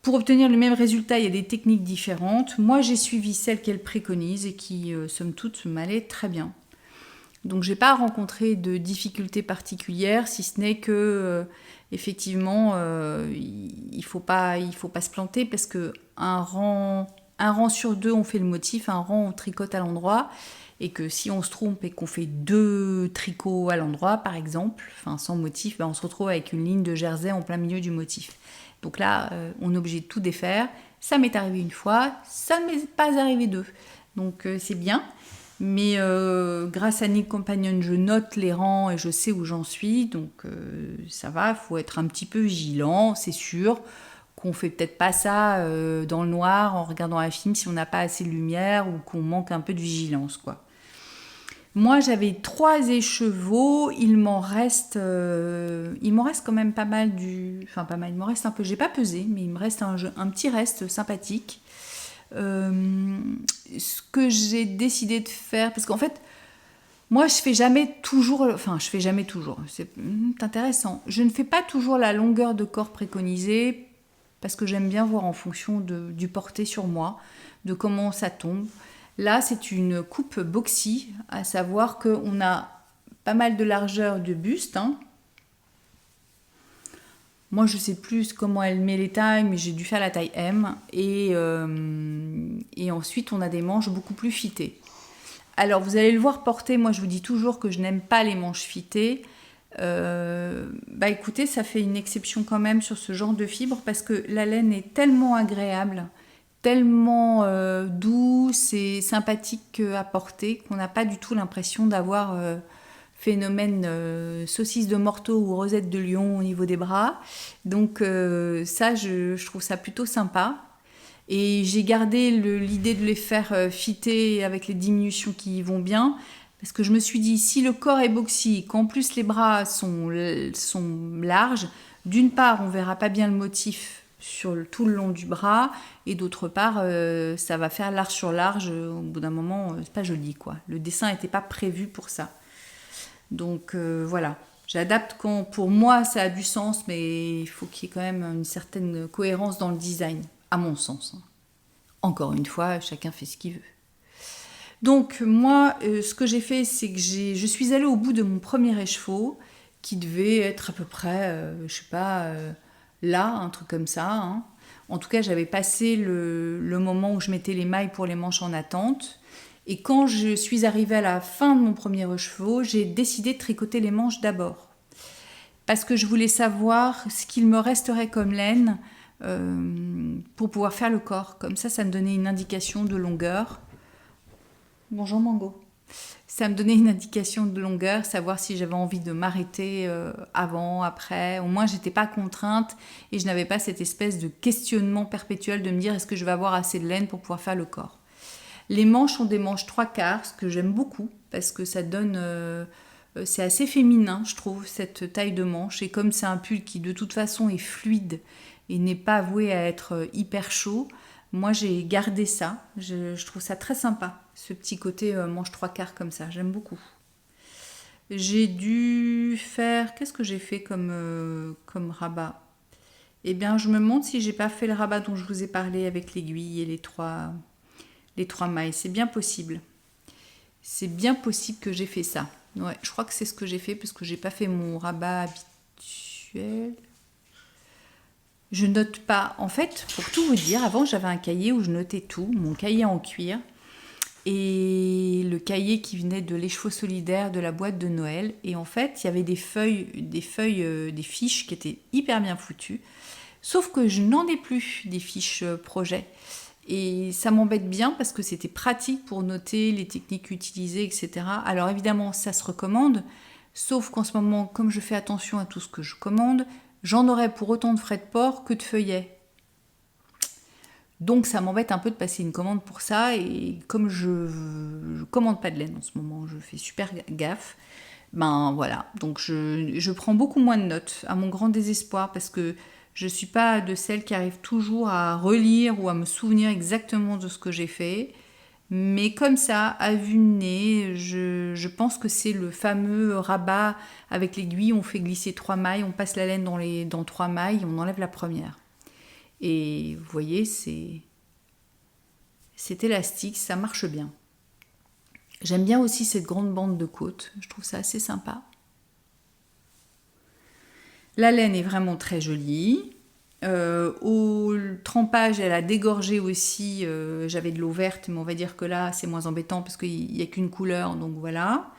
Pour obtenir le même résultat, il y a des techniques différentes. Moi, j'ai suivi celle qu'elle préconise et qui, somme toute, m'allait très bien. Donc, je n'ai pas rencontré de difficultés particulières, si ce n'est que, effectivement, il faut pas se planter parce que un rang sur deux, on fait le motif, un rang, on tricote à l'endroit. Et que si on se trompe et qu'on fait 2 tricots à l'endroit, par exemple, sans motif, on se retrouve avec une ligne de jersey en plein milieu du motif. Donc là, on est obligé de tout défaire. Ça m'est arrivé une fois, ça ne m'est pas arrivé deux. Donc c'est bien. Mais grâce à Knit Companion, je note les rangs et je sais où j'en suis. Donc ça va, il faut être un petit peu vigilant, c'est sûr. Qu'on fait peut-être pas ça dans le noir en regardant un film si on n'a pas assez de lumière ou qu'on manque un peu de vigilance, quoi. Moi, j'avais 3 écheveaux, il m'en reste quand même pas mal Enfin, pas mal, il m'en reste un peu, j'ai pas pesé, mais il me reste un petit reste sympathique. Ce que j'ai décidé de faire, parce qu'en fait, moi, je fais jamais toujours, c'est intéressant. Je ne fais pas toujours la longueur de corps préconisée, parce que j'aime bien voir en fonction du porté sur moi, de comment ça tombe. Là, c'est une coupe boxy, à savoir qu'on a pas mal de largeur de buste. Hein. Moi, je sais plus comment elle met les tailles, mais j'ai dû faire la taille M. Et ensuite, on a des manches beaucoup plus fitées. Alors, vous allez le voir porter. Moi, je vous dis toujours que je n'aime pas les manches fitées. Écoutez, ça fait une exception quand même sur ce genre de fibre parce que la laine est tellement agréable, tellement douce et sympathique à porter qu'on n'a pas du tout l'impression d'avoir phénomène saucisse de morteau ou rosette de lion au niveau des bras. Donc ça, je trouve ça plutôt sympa. Et j'ai gardé l'idée de les faire fitter avec les diminutions qui y vont bien. Parce que je me suis dit, si le corps est boxy, qu'en plus les bras sont larges, d'une part, on verra pas bien le motif sur tout le long du bras, et d'autre part, ça va faire large sur large. Au bout d'un moment, c'est pas joli, quoi. Le dessin n'était pas prévu pour ça. Donc voilà, j'adapte quand pour moi ça a du sens, mais il faut qu'il y ait quand même une certaine cohérence dans le design, à mon sens. Encore une fois, chacun fait ce qu'il veut. Donc moi, ce que j'ai fait, c'est que je suis allée au bout de mon premier écheveau, qui devait être à peu près, je sais pas, là, un truc comme ça. Hein. En tout cas, j'avais passé le moment où je mettais les mailles pour les manches en attente. Et quand je suis arrivée à la fin de mon premier écheveau, j'ai décidé de tricoter les manches d'abord. Parce que je voulais savoir ce qu'il me resterait comme laine pour pouvoir faire le corps. Comme ça me donnait une indication de longueur. Bonjour Mango. Ça me donnait une indication de longueur, savoir si j'avais envie de m'arrêter avant, après. Au moins, j'étais pas contrainte et je n'avais pas cette espèce de questionnement perpétuel de me dire est-ce que je vais avoir assez de laine pour pouvoir faire le corps. Les manches sont des manches 3/4, ce que j'aime beaucoup parce que ça donne... c'est assez féminin, je trouve, cette taille de manche. Et comme c'est un pull qui, de toute façon, est fluide et n'est pas voué à être hyper chaud, moi, j'ai gardé ça. Je trouve ça très sympa, ce petit côté manche 3/4 comme ça. J'aime beaucoup. J'ai dû faire... Qu'est-ce que j'ai fait comme rabat? Eh bien, je me demande si j'ai pas fait le rabat dont je vous ai parlé avec l'aiguille et les trois mailles. C'est bien possible. C'est bien possible que j'ai fait ça. Ouais, je crois que c'est ce que j'ai fait parce que j'ai pas fait mon rabat habituel. Je note pas. En fait, pour tout vous dire, avant j'avais un cahier où je notais tout, mon cahier en cuir et le cahier qui venait de l'écheveau solidaire de la boîte de Noël. Et en fait, il y avait des fiches qui étaient hyper bien foutues. Sauf que je n'en ai plus des fiches projet. Et ça m'embête bien parce que c'était pratique pour noter les techniques utilisées, etc. Alors évidemment, ça se recommande, sauf qu'en ce moment, comme je fais attention à tout ce que je commande, j'en aurais pour autant de frais de port que de feuillets. Donc ça m'embête un peu de passer une commande pour ça, et comme je commande pas de laine en ce moment, je fais super gaffe, ben voilà, donc je prends beaucoup moins de notes, à mon grand désespoir, parce que je ne suis pas de celles qui arrivent toujours à relire ou à me souvenir exactement de ce que j'ai fait. Mais comme ça, à vue de nez, je pense que c'est le fameux rabat avec l'aiguille. On fait glisser 3 mailles, on passe la laine dans 3 mailles, on enlève la première. Et vous voyez, c'est élastique, ça marche bien. J'aime bien aussi cette grande bande de côte, je trouve ça assez sympa. La laine est vraiment très jolie. Au trempage, elle a dégorgé aussi. J'avais de l'eau verte, mais on va dire que là, c'est moins embêtant parce qu'il n'y a qu'une couleur, donc voilà.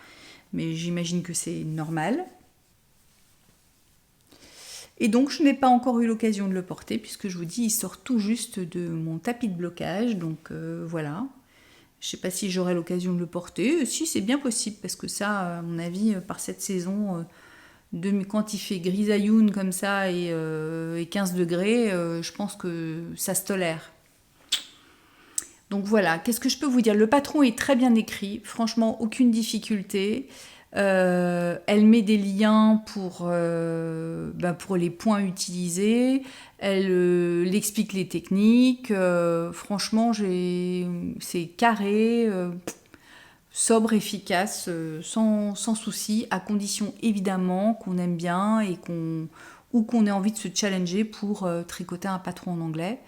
Mais j'imagine que c'est normal. Et donc, je n'ai pas encore eu l'occasion de le porter, puisque je vous dis, il sort tout juste de mon tapis de blocage. Donc voilà. Je ne sais pas si j'aurai l'occasion de le porter. Si, c'est bien possible, parce que ça, à mon avis, par cette saison... quand il fait grisailloune comme ça et 15 degrés, je pense que ça se tolère. Donc voilà, qu'est-ce que je peux vous dire? Le patron est très bien écrit, franchement, aucune difficulté. Elle met des liens pour les points utilisés. Elle explique les techniques. Franchement, c'est carré, sobre, efficace, sans souci, à condition évidemment qu'on aime bien ou qu'on ait envie de se challenger pour tricoter un patron en anglais.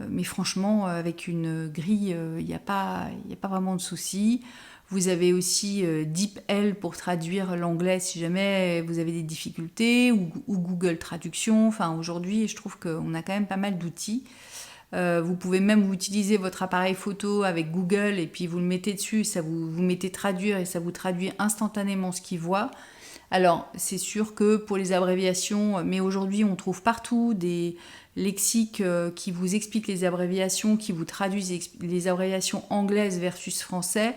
Mais franchement, avec une grille, il n'y a pas vraiment de souci. Vous avez aussi DeepL pour traduire l'anglais si jamais vous avez des difficultés, ou Google Traduction. Enfin, aujourd'hui, je trouve qu'on a quand même pas mal d'outils. Vous pouvez même utiliser votre appareil photo avec Google et puis vous le mettez dessus, ça vous mettez traduire et ça vous traduit instantanément ce qu'il voit. Alors, c'est sûr que pour les abréviations, mais aujourd'hui, on trouve partout des lexiques qui vous expliquent les abréviations, qui vous traduisent les abréviations anglaises versus français.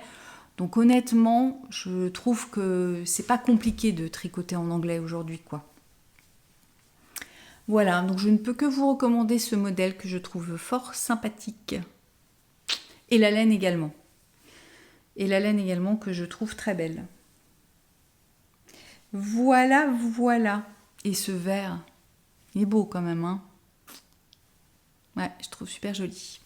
Donc honnêtement, je trouve que c'est pas compliqué de tricoter en anglais aujourd'hui, quoi. Voilà, donc je ne peux que vous recommander ce modèle que je trouve fort sympathique. Et la laine également. Et la laine également que je trouve très belle. Voilà. Et ce vert, il est beau quand même, hein. Ouais, je trouve super joli.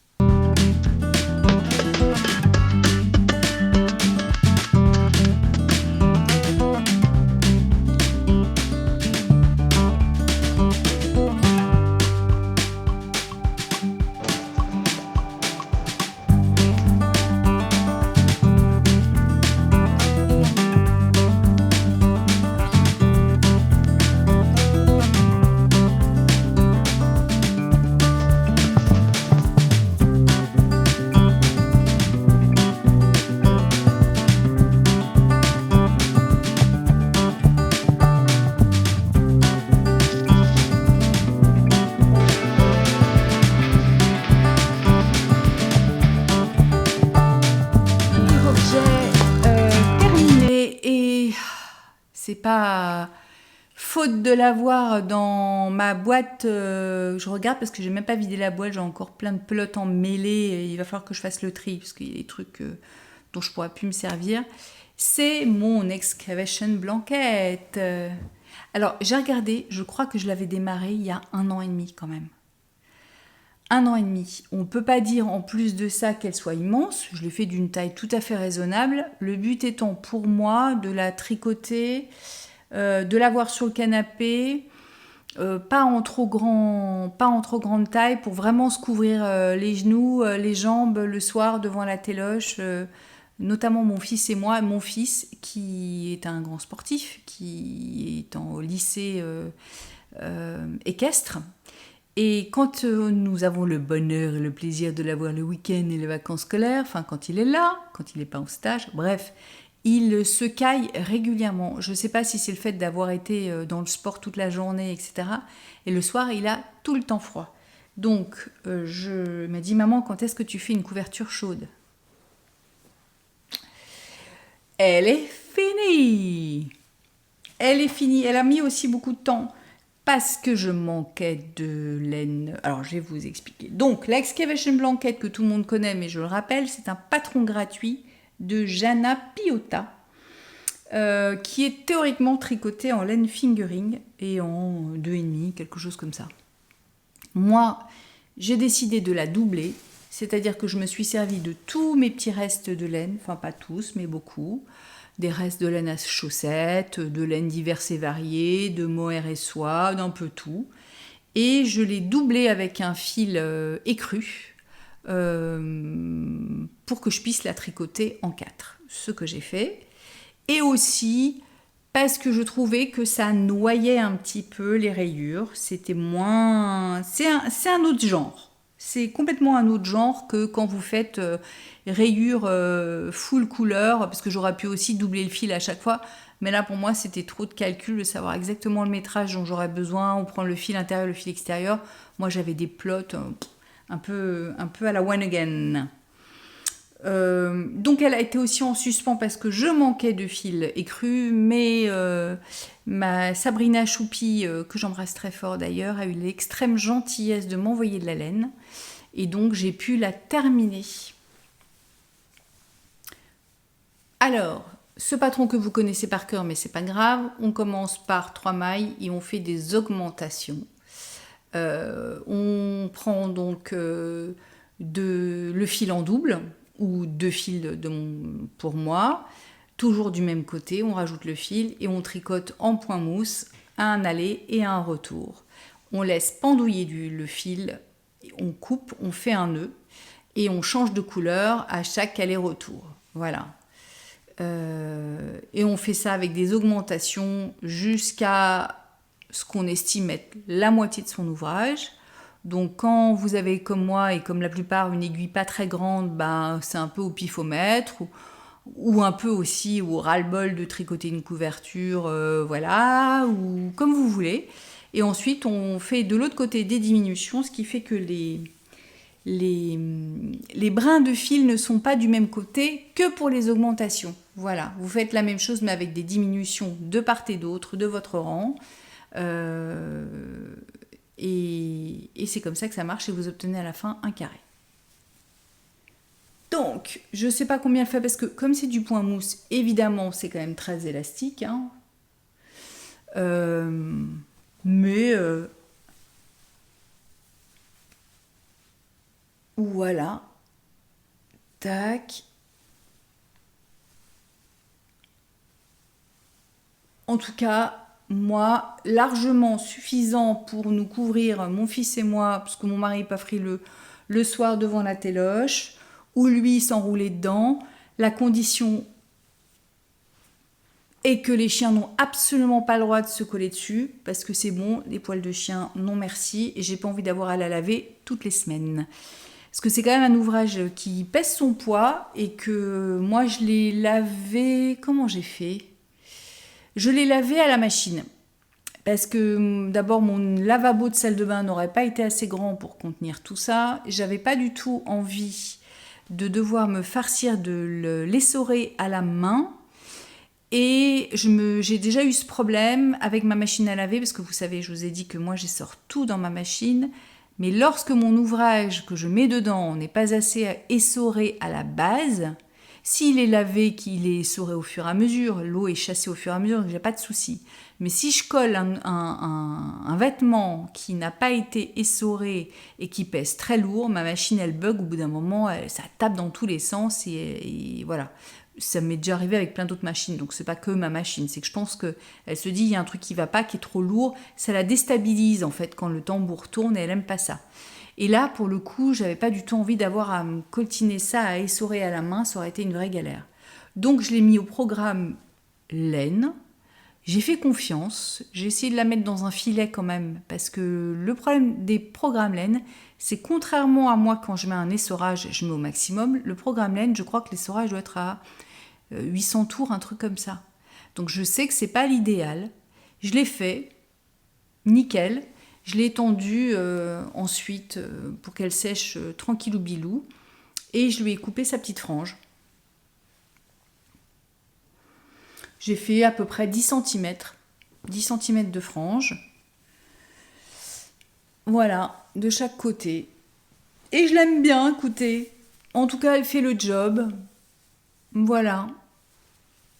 C'est pas faute de l'avoir dans ma boîte. Je regarde parce que j'ai même pas vidé la boîte, j'ai encore plein de pelotes emmêlées. Il va falloir que je fasse le tri parce qu'il y a des trucs dont je pourrais plus me servir. C'est mon excavation blanket. Alors j'ai regardé, je crois que je l'avais démarré il y a 1 an et demi quand même. 1 an et demi. On ne peut pas dire en plus de ça qu'elle soit immense. Je l'ai fait d'une taille tout à fait raisonnable. Le but étant pour moi de la tricoter, de l'avoir sur le canapé, pas en trop grande taille pour vraiment se couvrir les genoux, les jambes le soir devant la téloche. Notamment mon fils et moi. Mon fils qui est un grand sportif, qui est en lycée équestre. Et quand nous avons le bonheur et le plaisir de l'avoir le week-end et les vacances scolaires, enfin quand il est là, quand il n'est pas en stage, bref, il se caille régulièrement. Je ne sais pas si c'est le fait d'avoir été dans le sport toute la journée, etc. Et le soir, il a tout le temps froid. Donc, je m'a dit, maman, quand est-ce que tu fais une couverture chaude? Elle est finie. Elle est finie. Elle a mis aussi beaucoup de temps. Parce que je manquais de laine. Alors, je vais vous expliquer. Donc, l'Excavation Blanket que tout le monde connaît, mais je le rappelle, c'est un patron gratuit de Jana Piotta, qui est théoriquement tricoté en laine fingering et en 2,5, quelque chose comme ça. Moi, j'ai décidé de la doubler, c'est-à-dire que je me suis servi de tous mes petits restes de laine, enfin pas tous, mais beaucoup, des restes de laine à chaussettes, de laine diverses et variées, de mohair et soie, d'un peu tout. Et je l'ai doublé avec un fil écru pour que je puisse la tricoter en 4. Ce que j'ai fait. Et aussi parce que je trouvais que ça noyait un petit peu les rayures. C'était moins... C'est un autre genre. C'est complètement un autre genre que quand vous faites rayures full couleur, parce que j'aurais pu aussi doubler le fil à chaque fois, mais là pour moi c'était trop de calcul de savoir exactement le métrage dont j'aurais besoin, ou prendre le fil intérieur, le fil extérieur. Moi j'avais des plots un peu à la one again. Donc elle a été aussi en suspens parce que je manquais de fil écru, mais ma Sabrina Choupi, que j'embrasse très fort d'ailleurs, a eu l'extrême gentillesse de m'envoyer de la laine, et donc j'ai pu la terminer. Alors, ce patron que vous connaissez par cœur, mais c'est pas grave, on commence par 3 mailles et on fait des augmentations. On prend donc le fil en double ou 2 fils pour moi, toujours du même côté, on rajoute le fil et on tricote en point mousse à un aller et à un retour. On laisse pendouiller le fil, on coupe, on fait un nœud et on change de couleur à chaque aller-retour. Voilà. Et on fait ça avec des augmentations jusqu'à ce qu'on estime être la moitié de son ouvrage. Donc quand vous avez comme moi et comme la plupart une aiguille pas très grande, ben, c'est un peu au pifomètre ou un peu aussi au ras-le-bol de tricoter une couverture, voilà, ou comme vous voulez. Et ensuite on fait de l'autre côté des diminutions, ce qui fait que les brins de fil ne sont pas du même côté que pour les augmentations. Voilà, vous faites la même chose mais avec des diminutions de part et d'autre de votre rang. Et c'est comme ça que ça marche et vous obtenez à la fin un carré. Donc, je ne sais pas combien elle fait parce que comme c'est du point mousse, évidemment c'est quand même très élastique. Hein. Mais voilà. Tac. En tout cas, moi, largement suffisant pour nous couvrir, mon fils et moi, parce que mon mari n'est pas frileux, le soir devant la téloche, ou lui s'enrouler dedans. La condition est que les chiens n'ont absolument pas le droit de se coller dessus, parce que c'est bon, les poils de chien, non merci, et j'ai pas envie d'avoir à la laver toutes les semaines. Parce que c'est quand même un ouvrage qui pèse son poids, et que moi je l'ai lavé... Comment j'ai fait ? Je l'ai lavé à la machine. Parce que d'abord, mon lavabo de salle de bain n'aurait pas été assez grand pour contenir tout ça. J'avais pas du tout envie de devoir me farcir de l'essorer à la main. Et j'ai déjà eu ce problème avec ma machine à laver, parce que vous savez, je vous ai dit que moi, j'essore tout dans ma machine. Mais lorsque mon ouvrage que je mets dedans n'est pas assez essoré à la base, s'il est lavé, qu'il est essoré au fur et à mesure, l'eau est chassée au fur et à mesure, j'ai pas de souci. Mais si je colle un vêtement qui n'a pas été essoré et qui pèse très lourd, ma machine elle bug au bout d'un moment, ça tape dans tous les sens et voilà. Ça m'est déjà arrivé avec plein d'autres machines, donc c'est pas que ma machine, c'est que je pense qu'elle se dit il y a un truc qui va pas, qui est trop lourd, ça la déstabilise en fait quand le tambour tourne et elle aime pas ça. Et là, pour le coup, j'avais pas du tout envie d'avoir à me coltiner ça, à essorer à la main, ça aurait été une vraie galère. Donc je l'ai mis au programme laine. J'ai fait confiance, j'ai essayé de la mettre dans un filet quand même, parce que le problème des programmes laine, c'est contrairement à moi quand je mets un essorage, je mets au maximum, le programme laine, je crois que l'essorage doit être à 800 tours, un truc comme ça. Donc je sais que c'est pas l'idéal. Je l'ai fait, nickel. Je l'ai étendue ensuite pour qu'elle sèche tranquillou bilou. Et je lui ai coupé sa petite frange. J'ai fait à peu près 10 cm. 10 cm de frange. Voilà, de chaque côté. Et je l'aime bien, écoutez. En tout cas, elle fait le job. Voilà.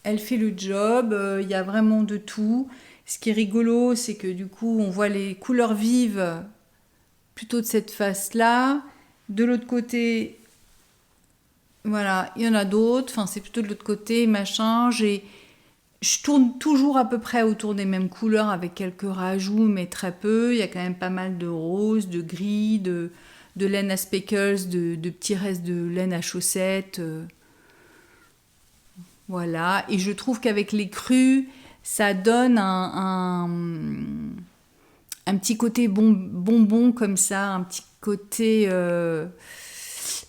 Elle fait le job. Il y a vraiment de tout. Ce qui est rigolo, c'est que du coup, on voit les couleurs vives plutôt de cette face-là. De l'autre côté, voilà, il y en a d'autres. Enfin, c'est plutôt de l'autre côté, machin. Je tourne toujours à peu près autour des mêmes couleurs avec quelques rajouts, mais très peu. Il y a quand même pas mal de rose, de gris, de laine à speckles, de petits restes de laine à chaussettes. Voilà. Et je trouve qu'avec les crus, ça donne un petit côté bonbon comme ça, un petit côté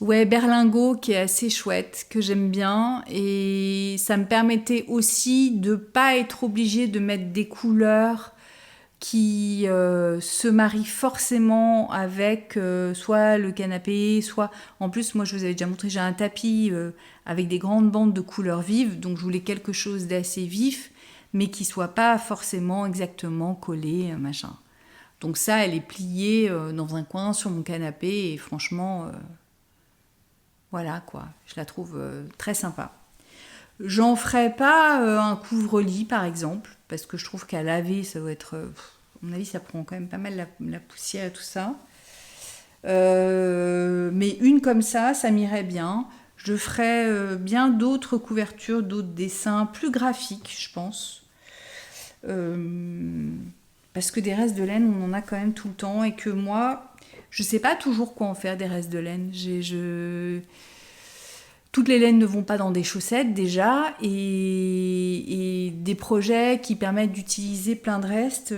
berlingot qui est assez chouette, que j'aime bien. Et ça me permettait aussi de ne pas être obligée de mettre des couleurs qui se marient forcément avec soit le canapé, soit... En plus, moi, je vous avais déjà montré, j'ai un tapis avec des grandes bandes de couleurs vives, donc je voulais quelque chose d'assez vif, mais qui soit pas forcément exactement collé, machin. Donc ça, elle est pliée dans un coin sur mon canapé, et franchement, voilà quoi, je la trouve très sympa. J'en ferai pas un couvre-lit par exemple, parce que je trouve qu'à laver, ça doit être... à mon avis, ça prend quand même pas mal la poussière et tout ça. Mais une comme ça m'irait bien. Je ferais bien d'autres couvertures, d'autres dessins plus graphiques, je pense. Parce que des restes de laine, on en a quand même tout le temps. Et que moi, je sais pas toujours quoi en faire des restes de laine. Toutes les laines ne vont pas dans des chaussettes déjà. Et des projets qui permettent d'utiliser plein de restes,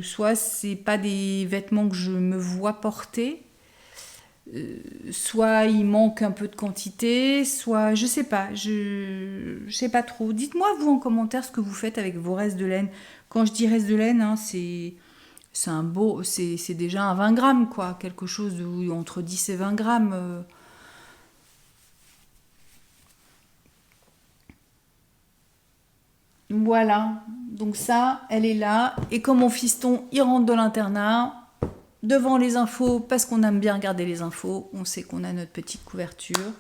soit c'est pas des vêtements que je me vois porter, soit il manque un peu de quantité, soit je sais pas, je sais pas trop. Dites-moi vous en commentaire ce que vous faites avec vos restes de laine. Quand je dis reste de laine, hein, c'est déjà un 20 grammes quoi, quelque chose entre 10 et 20 grammes. Voilà, donc ça, elle est là. Et comme mon fiston, il rentre de l'internat, devant les infos, parce qu'on aime bien regarder les infos, on sait qu'on a notre petite couverture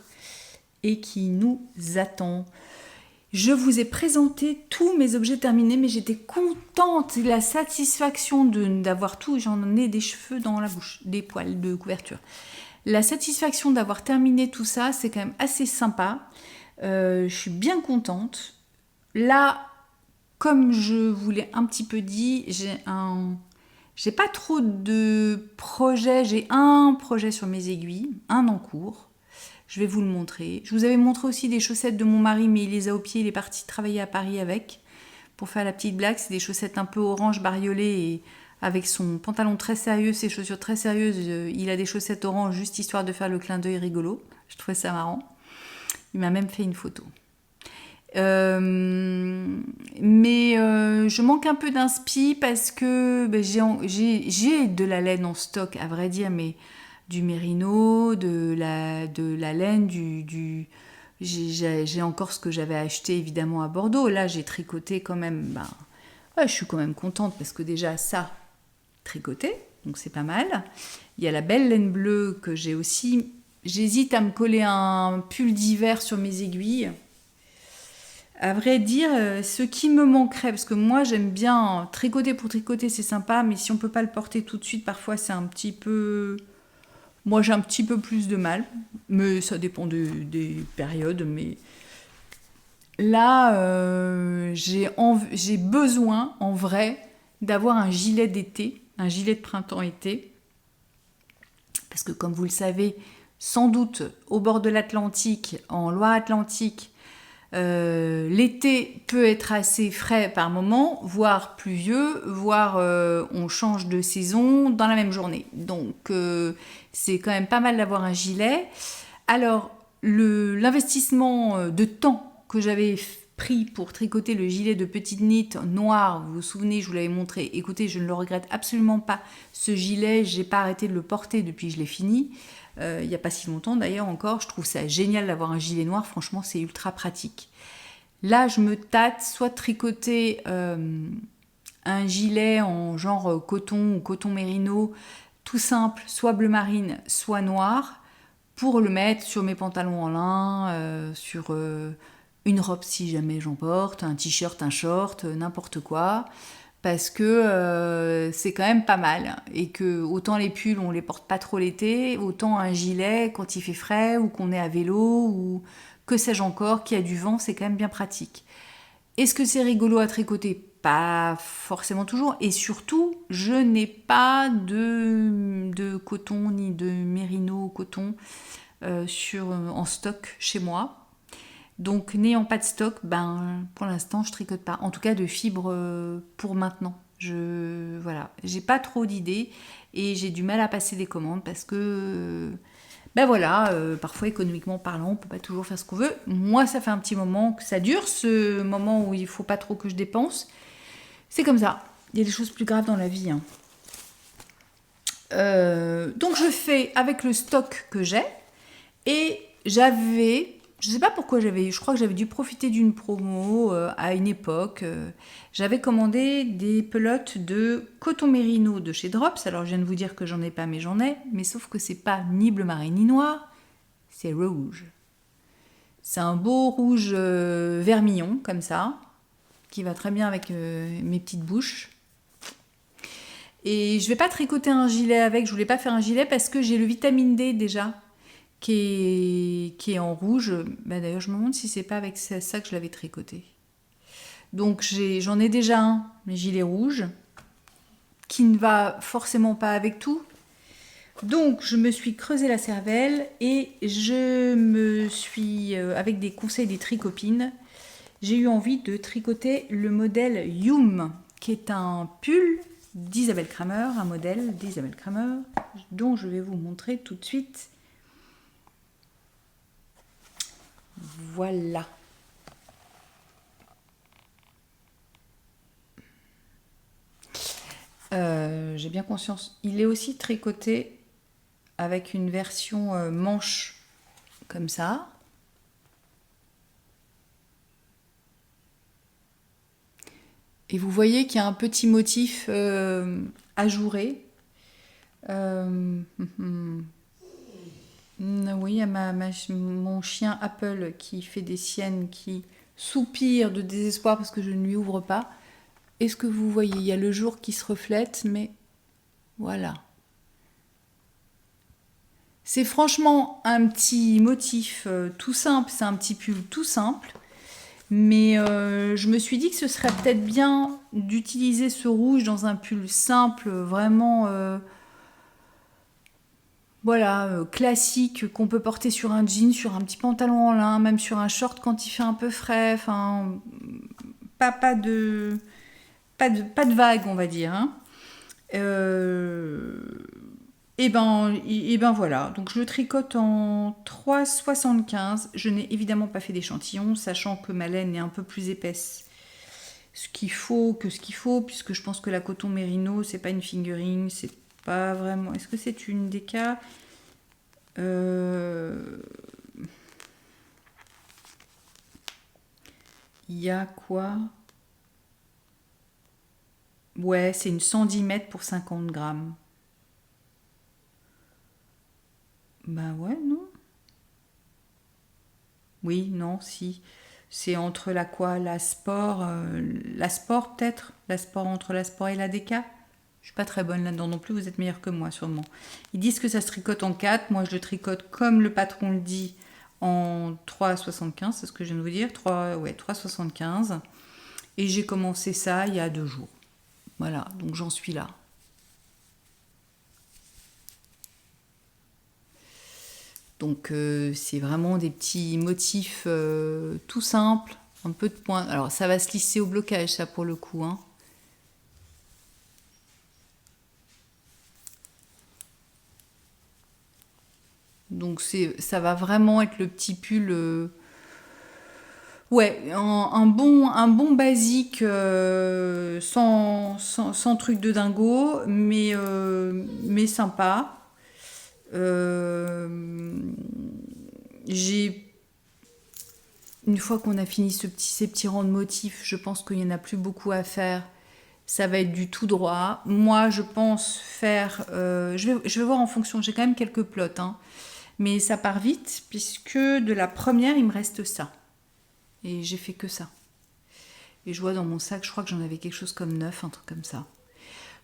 et qui nous attend. Je vous ai présenté tous mes objets terminés, mais j'étais contente, la satisfaction d'avoir tout. J'en ai des cheveux dans la bouche, des poils de couverture. La satisfaction d'avoir terminé tout ça, c'est quand même assez sympa. Je suis bien contente. Là, comme je vous l'ai un petit peu dit, j'ai pas trop de projets. J'ai un projet sur mes aiguilles, un en cours. Je vais vous le montrer. Je vous avais montré aussi des chaussettes de mon mari, mais il les a au pied. Il est parti travailler à Paris avec. Pour faire la petite blague, c'est des chaussettes un peu orange bariolées et avec son pantalon très sérieux, ses chaussures très sérieuses. Il a des chaussettes orange juste histoire de faire le clin d'œil rigolo. Je trouvais ça marrant. Il m'a même fait une photo. Je manque un peu d'inspi parce que j'ai de la laine en stock, à vrai dire, mais du mérino, de la laine, j'ai encore ce que j'avais acheté évidemment à Bordeaux. Là, j'ai tricoté quand même. Ouais, je suis quand même contente parce que déjà ça, tricoté, donc c'est pas mal. Il y a la belle laine bleue que j'ai aussi. J'hésite à me coller un pull d'hiver sur mes aiguilles. À vrai dire, ce qui me manquerait, parce que moi j'aime bien tricoter pour tricoter, c'est sympa, mais si on peut pas le porter tout de suite, parfois c'est un petit peu... Moi j'ai un petit peu plus de mal, mais ça dépend des périodes. Mais là, j'ai besoin en vrai d'avoir un gilet d'été, un gilet de printemps-été, parce que comme vous le savez, sans doute au bord de l'Atlantique, en Loire-Atlantique, l'été peut être assez frais par moment, voire pluvieux, voire on change de saison dans la même journée. Donc c'est quand même pas mal d'avoir un gilet. Alors l'investissement de temps que j'avais pris pour tricoter le gilet de petite knit noir, vous vous souvenez, je vous l'avais montré. Écoutez, je ne le regrette absolument pas. Ce gilet, j'ai pas arrêté de le porter depuis que je l'ai fini. Il n'y a pas si longtemps d'ailleurs encore, je trouve ça génial d'avoir un gilet noir, franchement c'est ultra pratique. Là je me tâte soit de tricoter un gilet en genre coton ou coton mérino, tout simple, soit bleu marine, soit noir, pour le mettre sur mes pantalons en lin, sur une robe si jamais j'en porte, un t-shirt, un short, n'importe quoi. Parce que c'est quand même pas mal et que autant les pulls on les porte pas trop l'été, autant un gilet quand il fait frais ou qu'on est à vélo ou que sais-je encore, qu'il y a du vent, c'est quand même bien pratique. Est-ce que c'est rigolo à tricoter? Pas forcément toujours, et surtout je n'ai pas de coton ni de mérino coton en stock chez moi. Donc, n'ayant pas de stock, pour l'instant, je tricote pas. En tout cas, de fibres pour maintenant. Voilà, j'ai pas trop d'idées et j'ai du mal à passer des commandes parce que, parfois économiquement parlant, on peut pas toujours faire ce qu'on veut. Moi, ça fait un petit moment que ça dure, ce moment où il faut pas trop que je dépense. C'est comme ça. Il y a des choses plus graves dans la vie, hein. Donc, je fais avec le stock que j'ai et je sais pas pourquoi je crois que j'avais dû profiter d'une promo à une époque. J'avais commandé des pelotes de coton mérino de chez Drops. Alors je viens de vous dire que j'en ai pas, mais j'en ai. Mais sauf que c'est pas ni bleu marin ni noir, c'est rouge. C'est un beau rouge vermillon, comme ça, qui va très bien avec mes petites bouches. Et je vais pas tricoter un gilet avec, je voulais pas faire un gilet parce que j'ai le vitamine D déjà, qui est en rouge. Bah, d'ailleurs, je me demande si c'est pas avec ça que je l'avais tricoté. Donc j'en ai déjà un, mes gilets rouges, qui ne va forcément pas avec tout. Donc je me suis creusé la cervelle et je me suis, avec des conseils des tricopines, j'ai eu envie de tricoter le modèle Yum, qui est un pull d'Isabelle Kramer, un modèle d'Isabelle Kramer, dont je vais vous montrer tout de suite. Voilà. J'ai bien conscience. Il est aussi tricoté avec une version manche comme ça. Et vous voyez qu'il y a un petit motif ajouré. Oui, il y a mon chien Apple qui fait des siennes, qui soupire de désespoir parce que je ne lui ouvre pas. Est-ce que vous voyez, il y a le jour qui se reflète, mais voilà. C'est franchement un petit motif tout simple, c'est un petit pull tout simple. Mais je me suis dit que ce serait peut-être bien d'utiliser ce rouge dans un pull simple, vraiment classique, qu'on peut porter sur un jean, sur un petit pantalon en lin, même sur un short quand il fait un peu frais. Enfin, pas de vague, on va dire. Hein. Et ben voilà, donc je le tricote en 3,75. Je n'ai évidemment pas fait d'échantillon, sachant que ma laine est un peu plus épaisse ce qu'il faut, puisque je pense que la coton mérino, c'est pas une fingering, c'est pas vraiment... Est-ce que c'est une déca Il y a quoi? Ouais, c'est une 110 mètres pour 50 grammes. Bah ouais, non. Oui, non, si. C'est entre la quoi? La sport peut-être? La sport entre la sport et la déca? Je suis pas très bonne là-dedans non plus, vous êtes meilleur que moi sûrement. Ils disent que ça se tricote en 4, moi je le tricote comme le patron le dit en 3,75, c'est ce que je viens de vous dire, 3,75. Et j'ai commencé ça il y a 2 jours. Voilà, donc j'en suis là. Donc c'est vraiment des petits motifs tout simples, un peu de pointe. Alors ça va se lisser au blocage ça pour le coup. Hein. Donc ça va vraiment être le petit pull... Ouais, un bon basique sans truc de dingo, mais sympa. Une fois qu'on a fini ces petits rangs de motifs, je pense qu'il n'y en a plus beaucoup à faire. Ça va être du tout droit. Moi, je pense faire... je vais voir en fonction. J'ai quand même quelques plots. Hein, mais ça part vite, puisque de la première, il me reste ça. Et j'ai fait que ça. Et je vois dans mon sac, je crois que j'en avais quelque chose comme 9, un truc comme ça.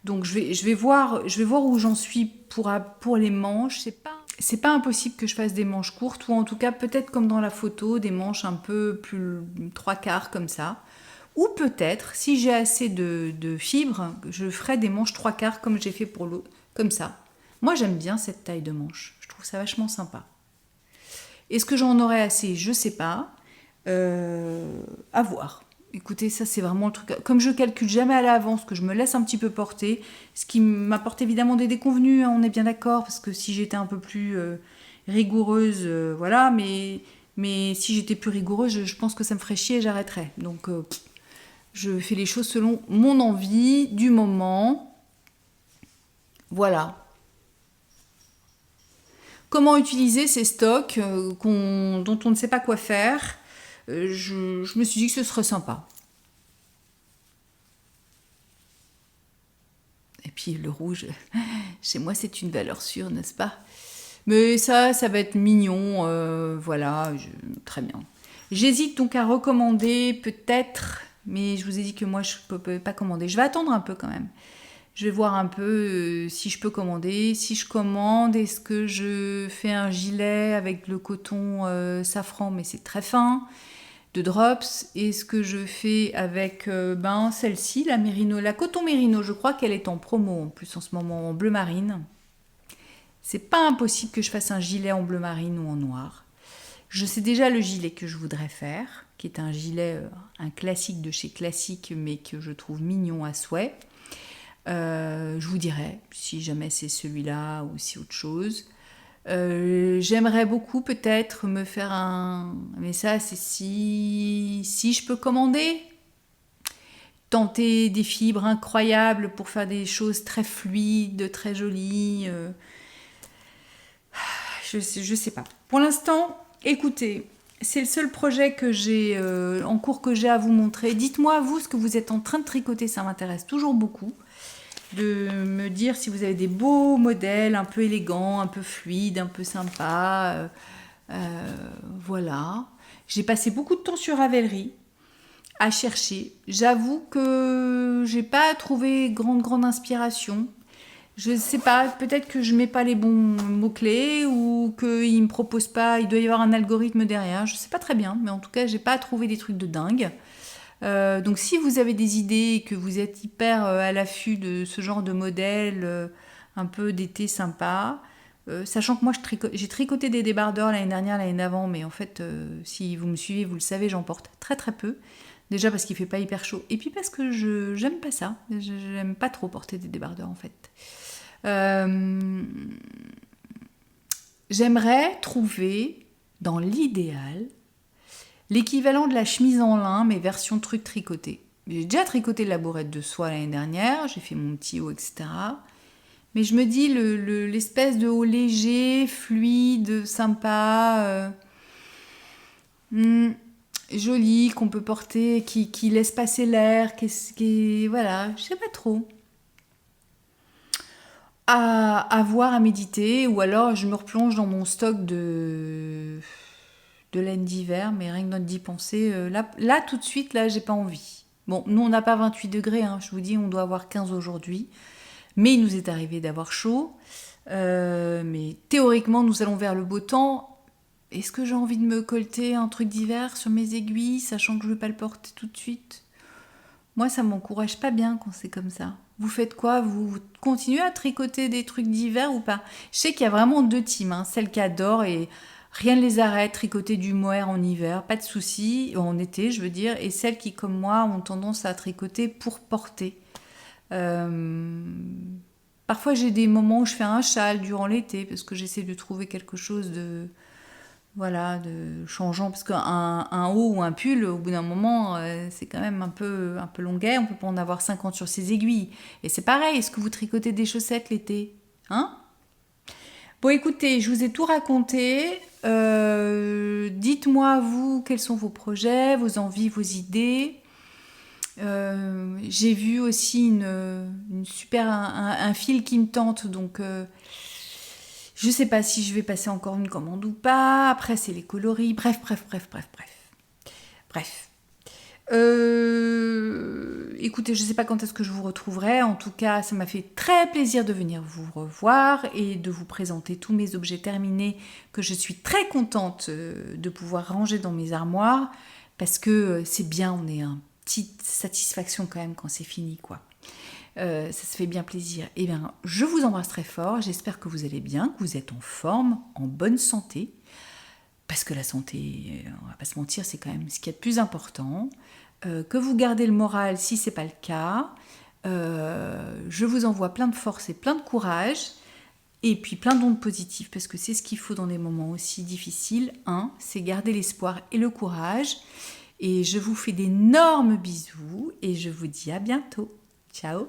Donc je vais voir où j'en suis pour les manches. C'est pas impossible que je fasse des manches courtes, ou en tout cas peut-être comme dans la photo, des manches un peu plus 3/4 comme ça. Ou peut-être, si j'ai assez de fibres, je ferai des manches 3/4 comme j'ai fait pour l'autre, comme ça. Moi j'aime bien cette taille de manche, je trouve ça vachement sympa. Est-ce que j'en aurai assez? Je sais pas. À voir. Écoutez, ça c'est vraiment le truc. Comme je calcule jamais à l'avance, que je me laisse un petit peu porter, ce qui m'apporte évidemment des déconvenues, hein, on est bien d'accord, parce que si j'étais un peu plus rigoureuse, voilà, mais si j'étais plus rigoureuse, je pense que ça me ferait chier et j'arrêterais. Donc je fais les choses selon mon envie du moment. Voilà. Comment utiliser ces stocks dont on ne sait pas quoi faire? Je me suis dit que ce serait sympa. Et puis le rouge, chez moi c'est une valeur sûre, n'est-ce pas? Mais ça va être mignon, voilà, très bien. J'hésite donc à recommander peut-être, mais je vous ai dit que moi je ne peux pas commander. Je vais attendre un peu quand même. Je vais voir un peu si je peux commander. Si je commande, est-ce que je fais un gilet avec le coton safran, mais c'est très fin, de drops. Est-ce que je fais avec celle-ci, la Merino, la coton Merino. Je crois qu'elle est en promo en plus en ce moment en bleu marine. C'est pas impossible que je fasse un gilet en bleu marine ou en noir. Je sais déjà le gilet que je voudrais faire, qui est un gilet, un classique de chez Classique, mais que je trouve mignon à souhait. Je vous dirai si jamais c'est celui-là ou si autre chose. J'aimerais beaucoup peut-être me faire un... Mais ça, c'est si je peux commander. Tenter des fibres incroyables pour faire des choses très fluides, très jolies. Je sais pas. Pour l'instant, écoutez, c'est le seul projet que j'ai en cours que j'ai à vous montrer. Dites-moi, vous, ce que vous êtes en train de tricoter, ça m'intéresse toujours beaucoup. De me dire si vous avez des beaux modèles, un peu élégants, un peu fluides, un peu sympas. Voilà. J'ai passé beaucoup de temps sur Ravelry à chercher. J'avoue que j'ai pas trouvé grande inspiration. Je sais pas, peut-être que je mets pas les bons mots-clés ou qu'il me propose pas, il doit y avoir un algorithme derrière, je sais pas très bien, mais en tout cas, j'ai pas trouvé des trucs de dingue. Donc si vous avez des idées et que vous êtes hyper à l'affût de ce genre de modèle, un peu d'été sympa, sachant que moi j'ai tricoté des débardeurs l'année dernière, l'année d'avant, mais en fait, si vous me suivez, vous le savez, j'en porte très très peu. Déjà parce qu'il fait pas hyper chaud, et puis parce que j'aime pas ça, j'aime pas trop porter des débardeurs en fait. J'aimerais trouver, dans l'idéal, l'équivalent de la chemise en lin, mais version truc tricoté. J'ai déjà tricoté la bourrette de soie l'année dernière, j'ai fait mon petit haut, etc. Mais je me dis, l'espèce de haut léger, fluide, sympa, joli, qu'on peut porter, qui laisse passer l'air, voilà, je sais pas trop. À voir, à méditer, ou alors je me replonge dans mon stock de laine d'hiver, mais rien que d'y penser, là tout de suite, là j'ai pas envie. Bon, nous on n'a pas 28 degrés, hein, je vous dis, on doit avoir 15 aujourd'hui, mais il nous est arrivé d'avoir chaud, mais théoriquement nous allons vers le beau temps. Est-ce que j'ai envie de me colter un truc d'hiver sur mes aiguilles, sachant que je ne vais pas le porter tout de suite? Moi, ça m'encourage pas bien quand c'est comme ça. Vous faites quoi? Vous continuez à tricoter des trucs d'hiver ou pas? Je sais qu'il y a vraiment deux teams, hein. Celles qui adorent et rien ne les arrête, tricoter du mohair en hiver, pas de souci, en été je veux dire, et celles qui, comme moi, ont tendance à tricoter pour porter. Parfois j'ai des moments où je fais un châle durant l'été parce que j'essaie de trouver quelque chose de... Voilà, de changeant, parce qu'un haut ou un pull, au bout d'un moment, c'est quand même un peu longuet, on peut pas en avoir 50 sur ses aiguilles. Et c'est pareil, est-ce que vous tricotez des chaussettes l'été? Hein? Bon, écoutez, je vous ai tout raconté. Dites-moi, vous, quels sont vos projets, vos envies, vos idées. J'ai vu aussi une super, un fil qui me tente, donc... je sais pas si je vais passer encore une commande ou pas. Après, c'est les coloris. Bref. Écoutez, je sais pas quand est-ce que je vous retrouverai. En tout cas, ça m'a fait très plaisir de venir vous revoir et de vous présenter tous mes objets terminés que je suis très contente de pouvoir ranger dans mes armoires parce que c'est bien, on est une petite satisfaction quand même quand c'est fini, quoi. Ça se fait bien plaisir. Eh bien, je vous embrasse très fort. J'espère que vous allez bien, que vous êtes en forme, en bonne santé. Parce que la santé, on va pas se mentir, c'est quand même ce qu'il y a de plus important. Que vous gardez le moral si c'est pas le cas. Je vous envoie plein de force et plein de courage. Et puis plein d'ondes positives, parce que c'est ce qu'il faut dans des moments aussi difficiles. C'est garder l'espoir et le courage. Et je vous fais d'énormes bisous et je vous dis à bientôt. Ciao!